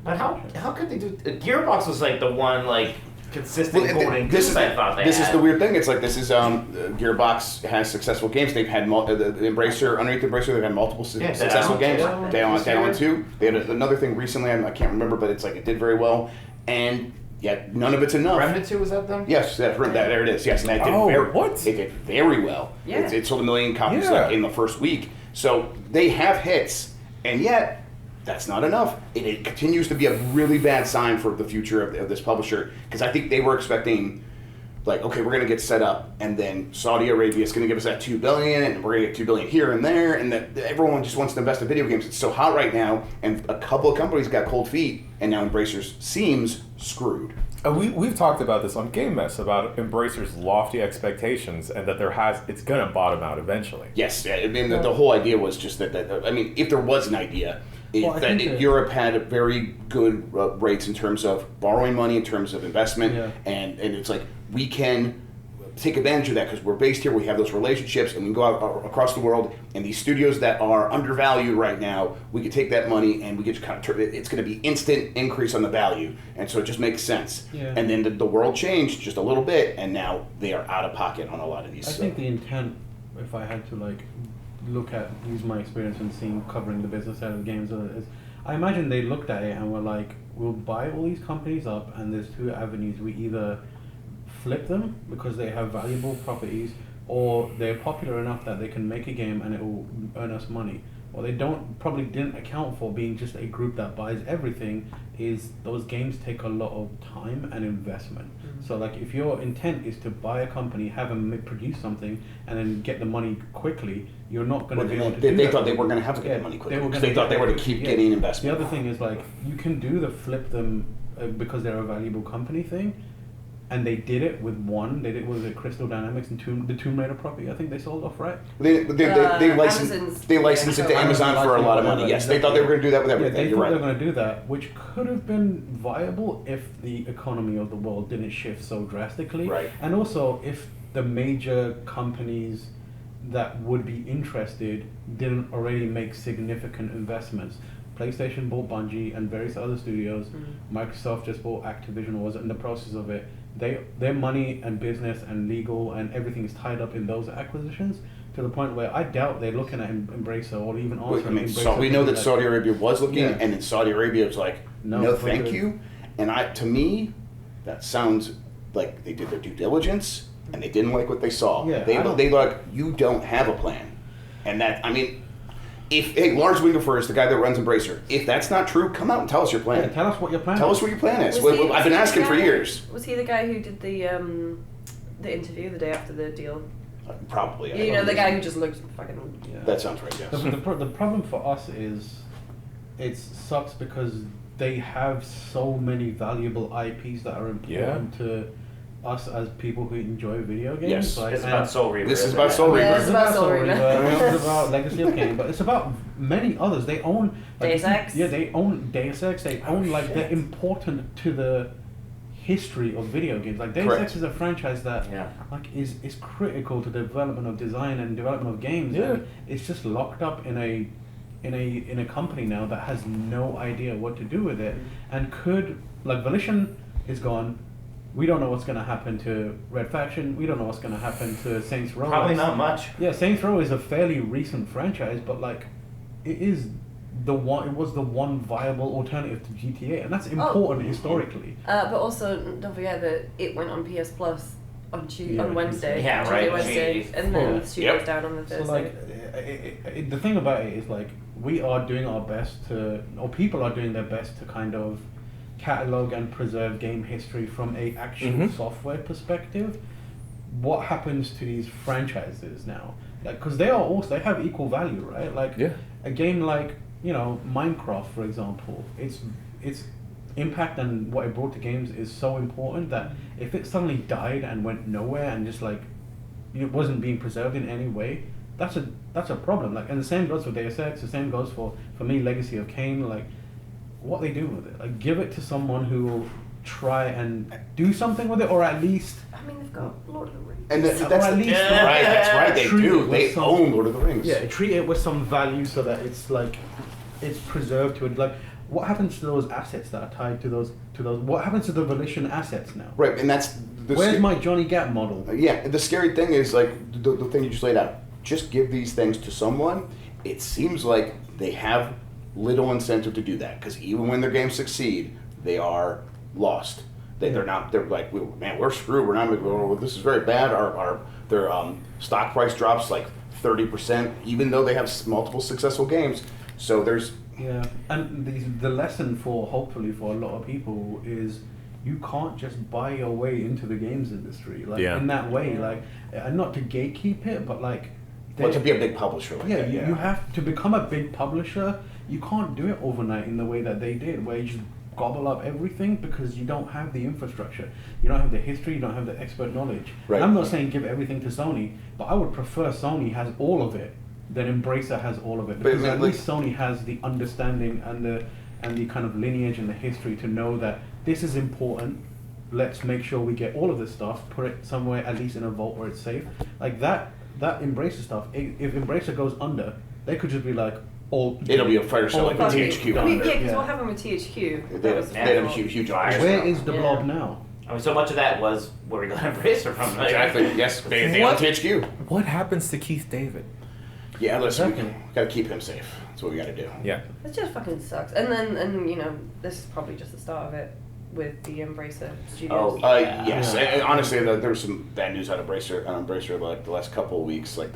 But how could they do? Gearbox was like the one like consistent golden goose. I thought they This had. is the weird thing. It's like this is Gearbox has successful games. They've had the Embracer underneath the Embracer. They've had multiple successful games. Down 2. They had another thing recently. I can't remember, but it's like it did very well. And yet none of it's enough. Remnant 2, was that them? Yes, there it is. Yes, and that did it did very well. Yeah. It sold 1 million copies like in the first week. So they have hits, and yet that's not enough. It continues to be a really bad sign for the future of this publisher, because I think they were expecting, like, okay, we're going to get set up, and then Saudi Arabia is going to give us that $2 billion, and we're going to get $2 billion here and there, and that everyone just wants to invest in video games. It's so hot right now, and a couple of companies got cold feet, and now Embracer's seems screwed. We've talked about this on Game Mess about Embracer's lofty expectations and that it's going to bottom out eventually. Yes, I mean the whole idea was just that I mean, if there was an idea, Europe had very good rates in terms of borrowing money, in terms of investment, and it's like we can take advantage of that because we're based here, we have those relationships, and we can go out across the world, and these studios that are undervalued right now, we can take that money and we get kind of it's going to be instant increase on the value, and so it just makes sense. Yeah. And then the world changed just a little bit, and now they are out of pocket on a lot of these. I think the intent, if I had to use my experience and seeing covering the business side of games, is I imagine they looked at it and were like, we'll buy all these companies up, and there's two avenues. We either flip them because they have valuable properties, or they're popular enough that they can make a game and it will earn us money. What they probably didn't account for, being just a group that buys everything, is those games take a lot of time and investment. Mm-hmm. So like if your intent is to buy a company, have them produce something, and then get the money quickly, you're not going to be able to do that. They thought they were going to have to get the money quickly because they thought they were to keep getting investment. The other thing is like you can do the flip them because they're a valuable company thing. And they did it with one. They did with Crystal Dynamics and the Tomb Raider property. I think they sold off, right? They licensed it to Amazon for a lot of money. Yes, they thought they were going to do that with everything. Yeah, they thought they were going to do that, which could have been viable if the economy of the world didn't shift so drastically. Right. And also if the major companies that would be interested didn't already make significant investments. PlayStation bought Bungie and various other studios. Mm-hmm. Microsoft just bought Activision, or was in the process of it. Their money and business and legal and everything is tied up in those acquisitions to the point where I doubt they're looking at Embracer or even answering Embracer. We know that Saudi Arabia was looking, and then Saudi Arabia was like, no thank you. And to me, that sounds like they did their due diligence and they didn't like what they saw. Yeah, they like, you don't have a plan. And that, I mean, Lars Winkelfer is the guy that runs Embracer. If that's not true, come out and tell us your plan. Yeah, tell us what your plan is. Tell us what your plan is. I've been asking for years. Was he the guy who did the interview the day after the deal? Probably. You know, the guy who just looked fucking... Yeah. That sounds right, yes. The problem for us is it sucks because they have so many valuable IPs that are important to us as people who enjoy video games. Yes. Like, it's about Soul Reaver. This is about Soul Reaver. It's about Soul Reaver. It's about Legacy of Kain, but it's about many others. They own Deus Ex. Yeah, they own Deus Ex. They own they're important to the history of video games. Like Deus Ex is a franchise that is critical to the development of design and development of games. Yeah. And it's just locked up in a company now that has no idea what to do with it, and Volition is gone. We don't know what's going to happen to Red Faction. We don't know what's going to happen to Saints Row. Probably not much. Yeah, Saints Row is a fairly recent franchise, but it is it was the one viable alternative to GTA, and that's important historically. But also, don't forget that it went on PS Plus on Yeah, on Wednesday. yeah, Tuesday, right. Wednesday, and then Yeah. the studio's Yep. down on the So Thursday. like, the thing about it is like we are doing our best to, or people are doing their best to kind of catalog and preserve game history from a actual software perspective. What happens to these franchises now? Like, because they have equal value, right? Like a game like Minecraft, for example, its impact and what it brought to games is so important that if it suddenly died and went nowhere and just like it wasn't being preserved in any way, that's a problem. Like, and the same goes for Deus Ex. The same goes for me, Legacy of Kain. Like, what they do with it, like give it to someone who will try and do something with it, or at least. I mean, they've got Lord of the Rings. And that's at least right. That's right. They treat it do. with They some- own Lord of the Rings. Yeah, treat it with some value so that it's like it's preserved to it. Like, what happens to those assets that are tied to those? What happens to the Volition assets now? Right, and that's the Where's my Johnny Gap model? Yeah, the scary thing is like the thing you just laid out. Just give these things to someone. It seems like they have little incentive to do that because even when their games succeed, they are lost. They're not. They're like, man, we're screwed. We're not. Well, this is very bad. Their stock price drops like 30%, even though they have multiple successful games. So there's. Yeah, and the lesson hopefully for a lot of people is you can't just buy your way into the games industry in that way, like, and not to gatekeep it, but like. To be a big publisher. Like that, you have to become a big publisher. You can't do it overnight in the way that they did, where you just gobble up everything because you don't have the infrastructure, you don't have the history, you don't have the expert knowledge. Right. And I'm not saying give everything to Sony, but I would prefer Sony has all of it than Embracer has all of it, because at least Sony has the understanding and the kind of lineage and the history to know that this is important. Let's make sure we get all of this stuff, put it somewhere at least in a vault where it's safe. Like that Embracer stuff. If Embracer goes under, they could just be like, it'll be a fire sale like Fuck THQ. it. I mean, because what happened with THQ? They have a huge audience. Where is the blob now? I mean, so much of that was where we got Embracer from. Like, Exactly. Yes, they own THQ. What happens to Keith David? Yeah, listen, we gotta keep him safe. That's what we gotta do. Yeah. It just fucking sucks. And then this is probably just the start of it with the Embracer Studios. Oh, Yes. And honestly, there was some bad news on Embracer like the last couple of weeks. Like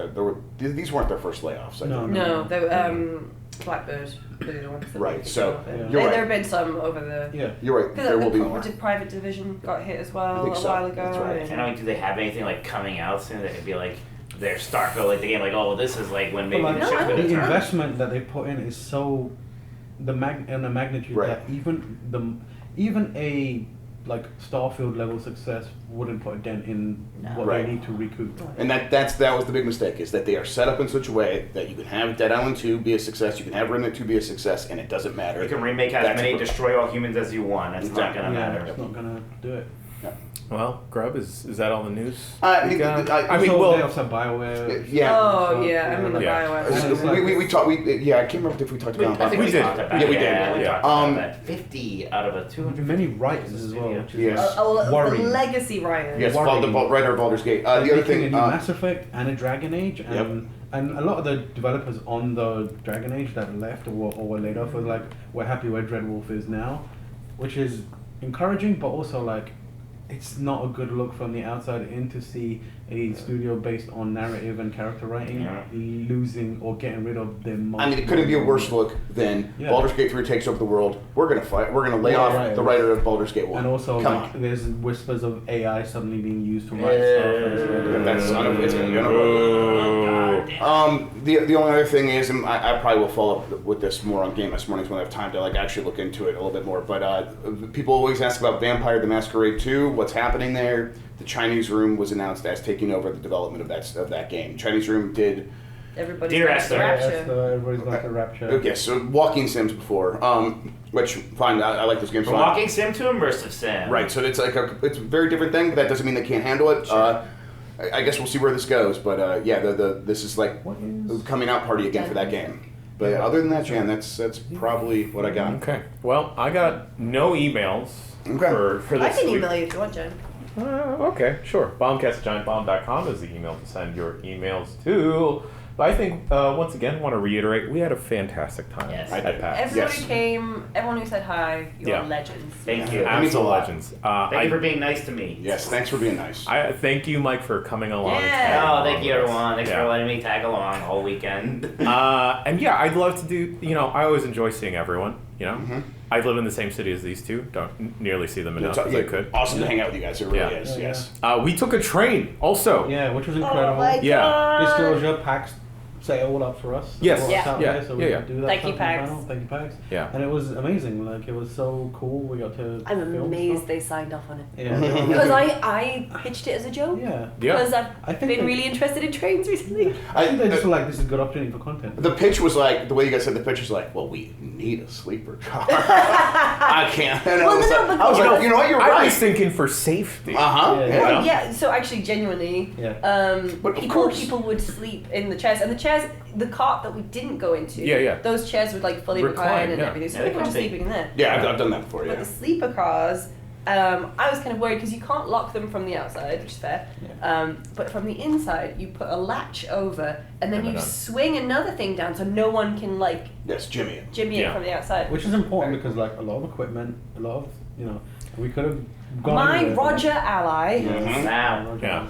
these weren't their first layoffs. I think. No, they were, Blackbird were the ones that Right, kicked so, off it. you're right. There have been some over the. Yeah. You're right. There will be more. The private division got hit as well I think a so. while ago. That's right. And I mean, do they have anything like coming out soon that could be like their Starfield, like the game, like, oh, this is like when maybe But the like, ship could the have turned. investment that they put in is so the magnitude Right. that even a like Starfield level success wouldn't put a dent in what Right. they need to recoup. And that was the big mistake, is that they are set up in such a way that you can have Dead Island 2 be a success, you can have Remnant 2 be a success, and it doesn't matter. You can remake as That's many a- Destroy All Humans as you want. It's Exactly. not gonna Yeah, matter. it's not gonna do it. Well, Grub, is that all the news? I we mean, got? I mean, So well, they also have BioWare. Yeah. Oh yeah, I mean the Yeah. BioWare. We talked. Yeah, I can't remember if we talked about. I think We we did. talked about Yeah, we did. We Yeah. talked about that. 50 out of a 200. Many writers as well, which is Yes. The worrying. legacy Ryan. Yes, Worrying. the writer of Baldur's Gate. They're The other making thing. a new Mass Effect and a Dragon Age, and a lot of the developers on the Dragon Age that left or were laid off were like, we're happy where Dreadwolf is now, which is encouraging, but also like, it's not a good look from the outside in to see a studio based on narrative and character writing losing or getting rid of their most. I mean, it couldn't be a worse look than Baldur's Gate 3 takes over the world. We're gonna fight. We're gonna lay off the writer of Baldur's Gate 1. And also, Come like, on. there's whispers of AI suddenly being used to write stuff. And That's it's gonna be the only other thing is, and I probably will follow up with this more on Game this morning when I have time to like actually look into it a little bit more. But people always ask about Vampire the Masquerade 2. What's happening there? The Chinese Room was announced as taking over the development of that game. Chinese Room did. Everybody's Dear going Esther. to Rapture. Everybody's going to Rapture. Okay, so walking sims before, which fine, I like those games. From fine. walking sim to immersive sim. Right, so it's like it's a very different thing, but that doesn't mean they can't handle it. I guess we'll see where this goes, but this is like the coming out party again for that game. But other than that, Jan, that's probably what I got. Okay. Well, I got no emails for this I can week. email you if you want, Jen. Okay, sure. Bombcast@giantbomb.com is the email to send your emails to. But I think, once again, want to reiterate, we had a fantastic time Yes. at PAX. Everybody Yes. came. Everyone who said hi, you're Yeah. legends. Thank you. That means a Absolute lot. legends. Thank you for being nice to me. Yes, thanks for being nice. I thank you, Mike, for coming along. and Yeah. tagging Oh, along thank you, with us. everyone. Thanks Yeah. for letting me tag along all weekend. And yeah, I'd love to do, I always enjoy seeing everyone, Mm-hmm. I live in the same city as these two. Don't nearly see them enough as I could. Awesome to hang out with you guys. It really Yeah. is. Yeah, Yes. We took a train also. Yeah, which was incredible. Oh my Yeah. god. Disclosure, PAX set it all up for us. Yes. It was Yeah. Saturday, Yeah. So we Yeah, could do that Thank you, stuff on the PAX. panel. Thank you, PAX. Yeah. And it was amazing. Like, it was so cool. We got to I'm film amazed stuff. they signed off on it. Yeah. Because I pitched it as a joke. Yeah. Yeah. Because I I've think been they- really interested in trains recently. I think they just were like, this is a good opportunity for content. The pitch was like, the way you guys said the pitch was like, well, we need a sleeper car. I can't. And Well, I was no, like, but I was like, you know what, you're I right. was thinking for safety. Uh-huh. Yeah. Yeah. Well, yeah, so actually, genuinely, Yeah. But of course. people would sleep in the chairs, and the cart that we didn't go into, Yeah. those chairs would like fully Recline, recline and yeah. everything, so Yeah, people were just comfy. sleeping in there. Yeah, I've done that before, But yeah. the sleeper cars, I was kind of worried because you can't lock them from the outside, which is fair. But from the inside, you put a latch over, and then And you then swing another thing down so no one can like Yes, Jimmy. jimmy Yeah. it from the outside. Which is important because, like, a lot of equipment, a lot of, we could have gone. My with it. Roger ally. Mhm. Wow. Roger, Yeah.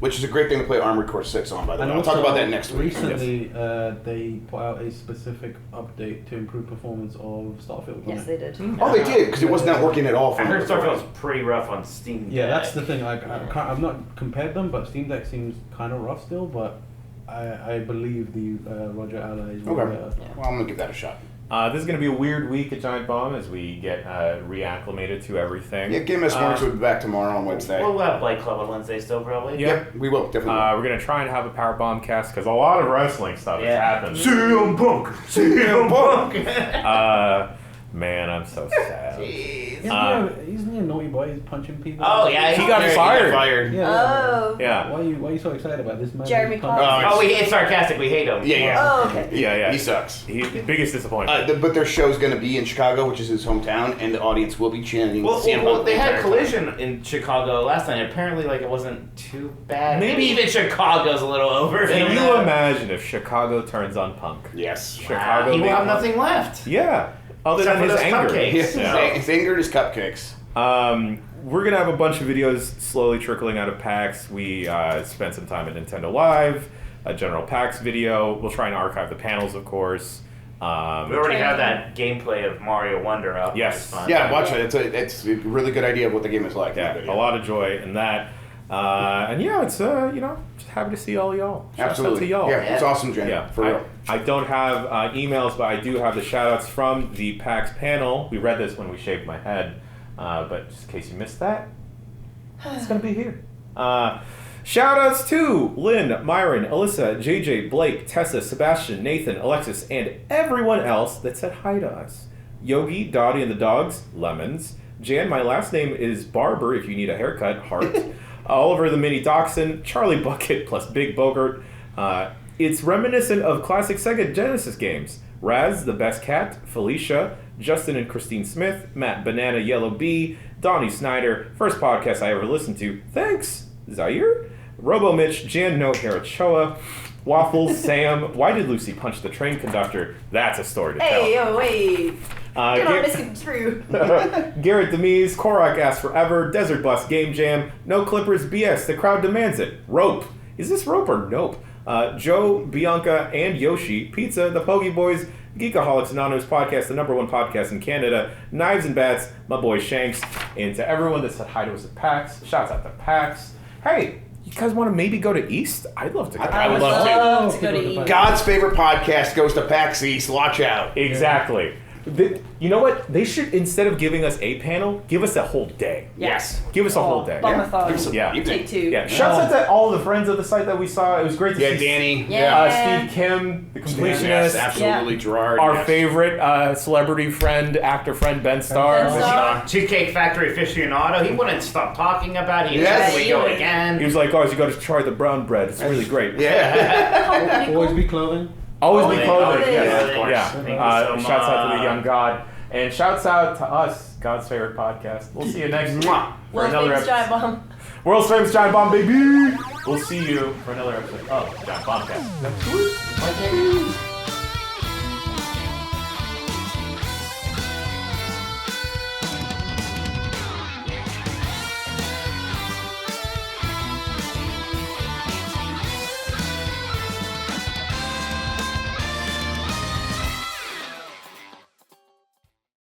Which is a great thing to play Armored Core 6 on, by the way. And I'll talk also, about that next week. Recently, they put out a specific update to improve performance of Starfield. Yes, they did. Oh, they did, because it was not working at all. I from heard the- Starfield was pretty rough on Steam. Yeah, Deck. that's the thing. Like, I've not compared them, but Steam Deck seems kind of rough still. But I believe the Roger Ally is way Okay. better. Well, I'm going to give that a shot. This is going to be a weird week at Giant Bomb as we get reacclimated to everything. Yeah, Game S Works will be back tomorrow on Wednesday. We'll have Blade Club on Wednesday still, probably. Yeah. Yep, we will, definitely. We're going to try and have a Power Bombcast because a lot of wrestling stuff Yeah. has happened. CM Punk! CM Punk! Man, I'm so sad. Isn't he a naughty boy? He's punching people. Oh, yeah. He got fired. Yeah. Oh. Yeah. Why are you so excited about this man? Jeremy who's punching- Clarkson. Oh, it's sarcastic. We hate him. Yeah, yeah. Oh, okay. Yeah. He sucks. He's the biggest disappointment. But their show's going to be in Chicago, which is his hometown, and the audience will be chanting CM Punk. They the had entire Collision in Chicago last night. Apparently, like, it wasn't too bad. Maybe- Maybe even Chicago's a little over. Can you imagine if Chicago turns on Punk? time. Yes. Chicago He will being have Punk? nothing left. Yeah. Other Except than for his those anger. cupcakes. Yeah. His anger and his cupcakes. We're gonna have a bunch of videos slowly trickling out of PAX. We spent some time at Nintendo Live, a general PAX video. We'll try and archive the panels, of course. We already have that gameplay of Mario Wonder up. Yes. That's fun. Yeah, watch it. It's a really good idea of what the game is like. Yeah, a lot of joy in that. And yeah, it's just happy to see all y'all. Shouts out Absolutely. to y'all. Yeah, it's awesome, Jen. Yeah, For real. I don't have emails, but I do have the shout-outs from the PAX panel. We read this when we shaved my head, but just in case you missed that, it's going to be here. Shout-outs to Lynn, Myron, Alyssa, JJ, Blake, Tessa, Sebastian, Nathan, Alexis, and everyone else that said hi to us. Yogi, Dottie and the dogs, lemons. Jan, my last name is Barber if you need a haircut, heart. Oliver the Mini Dachshund, Charlie Bucket plus Big Bogart. It's reminiscent of classic Sega Genesis games. Raz, the best cat, Felicia, Justin and Christine Smith, Matt Banana Yellow Bee, Donnie Snyder, first podcast I ever listened to. Thanks, Zaire. Robo Mitch, Jan Note Harachoa, Waffles, Sam. Why did Lucy punch the train conductor? That's a story to tell. Hey, yo, wait. You're not Gar- misconstrued. Garrett Demise, Korak Asked Forever, Desert Bus Game Jam, No Clippers BS, the crowd demands it. Rope. Is this rope or nope? Joe, Bianca, and Yoshi, Pizza, the Pogie Boys, Geekaholics Anonymous Podcast, the #1 podcast in Canada, Knives and Bats, my boy Shanks, and to everyone that said hi to us at PAX, shouts out to PAX. Hey, you guys want to maybe go to East? I'd love to go. I would love love to go to East. God's favorite podcast goes to PAX East. Watch out. Exactly. You know what? They should, instead of giving us a panel, give us a whole day. Yes. Give us a whole day. Bombathon. Yeah. Take two. Yeah. Shouts out to all the friends of the site that we saw. It was great to Yeah, see. Danny. Yeah. Steve Kim, the completionist. Yes, absolutely. Yeah. Gerard. Our yes. favorite celebrity friend, actor friend, Ben Starr. Ben Starr. Cheesecake Factory aficionado. He wouldn't stop talking about it. He Yes. we go again. He was like, guys, you got to try the brown bread. It's really great. Yeah. Always be clothing. Always be Always, clothing. always, Yes. of course. Yeah. Thank you so Shouts out to the much. young God. And shouts out to us, God's favorite podcast. We'll see you next week Mwah. for World's another famous episode. giant bomb. World's famous Giant Bomb, baby! We'll see you for another episode of Giant Bombcast next week.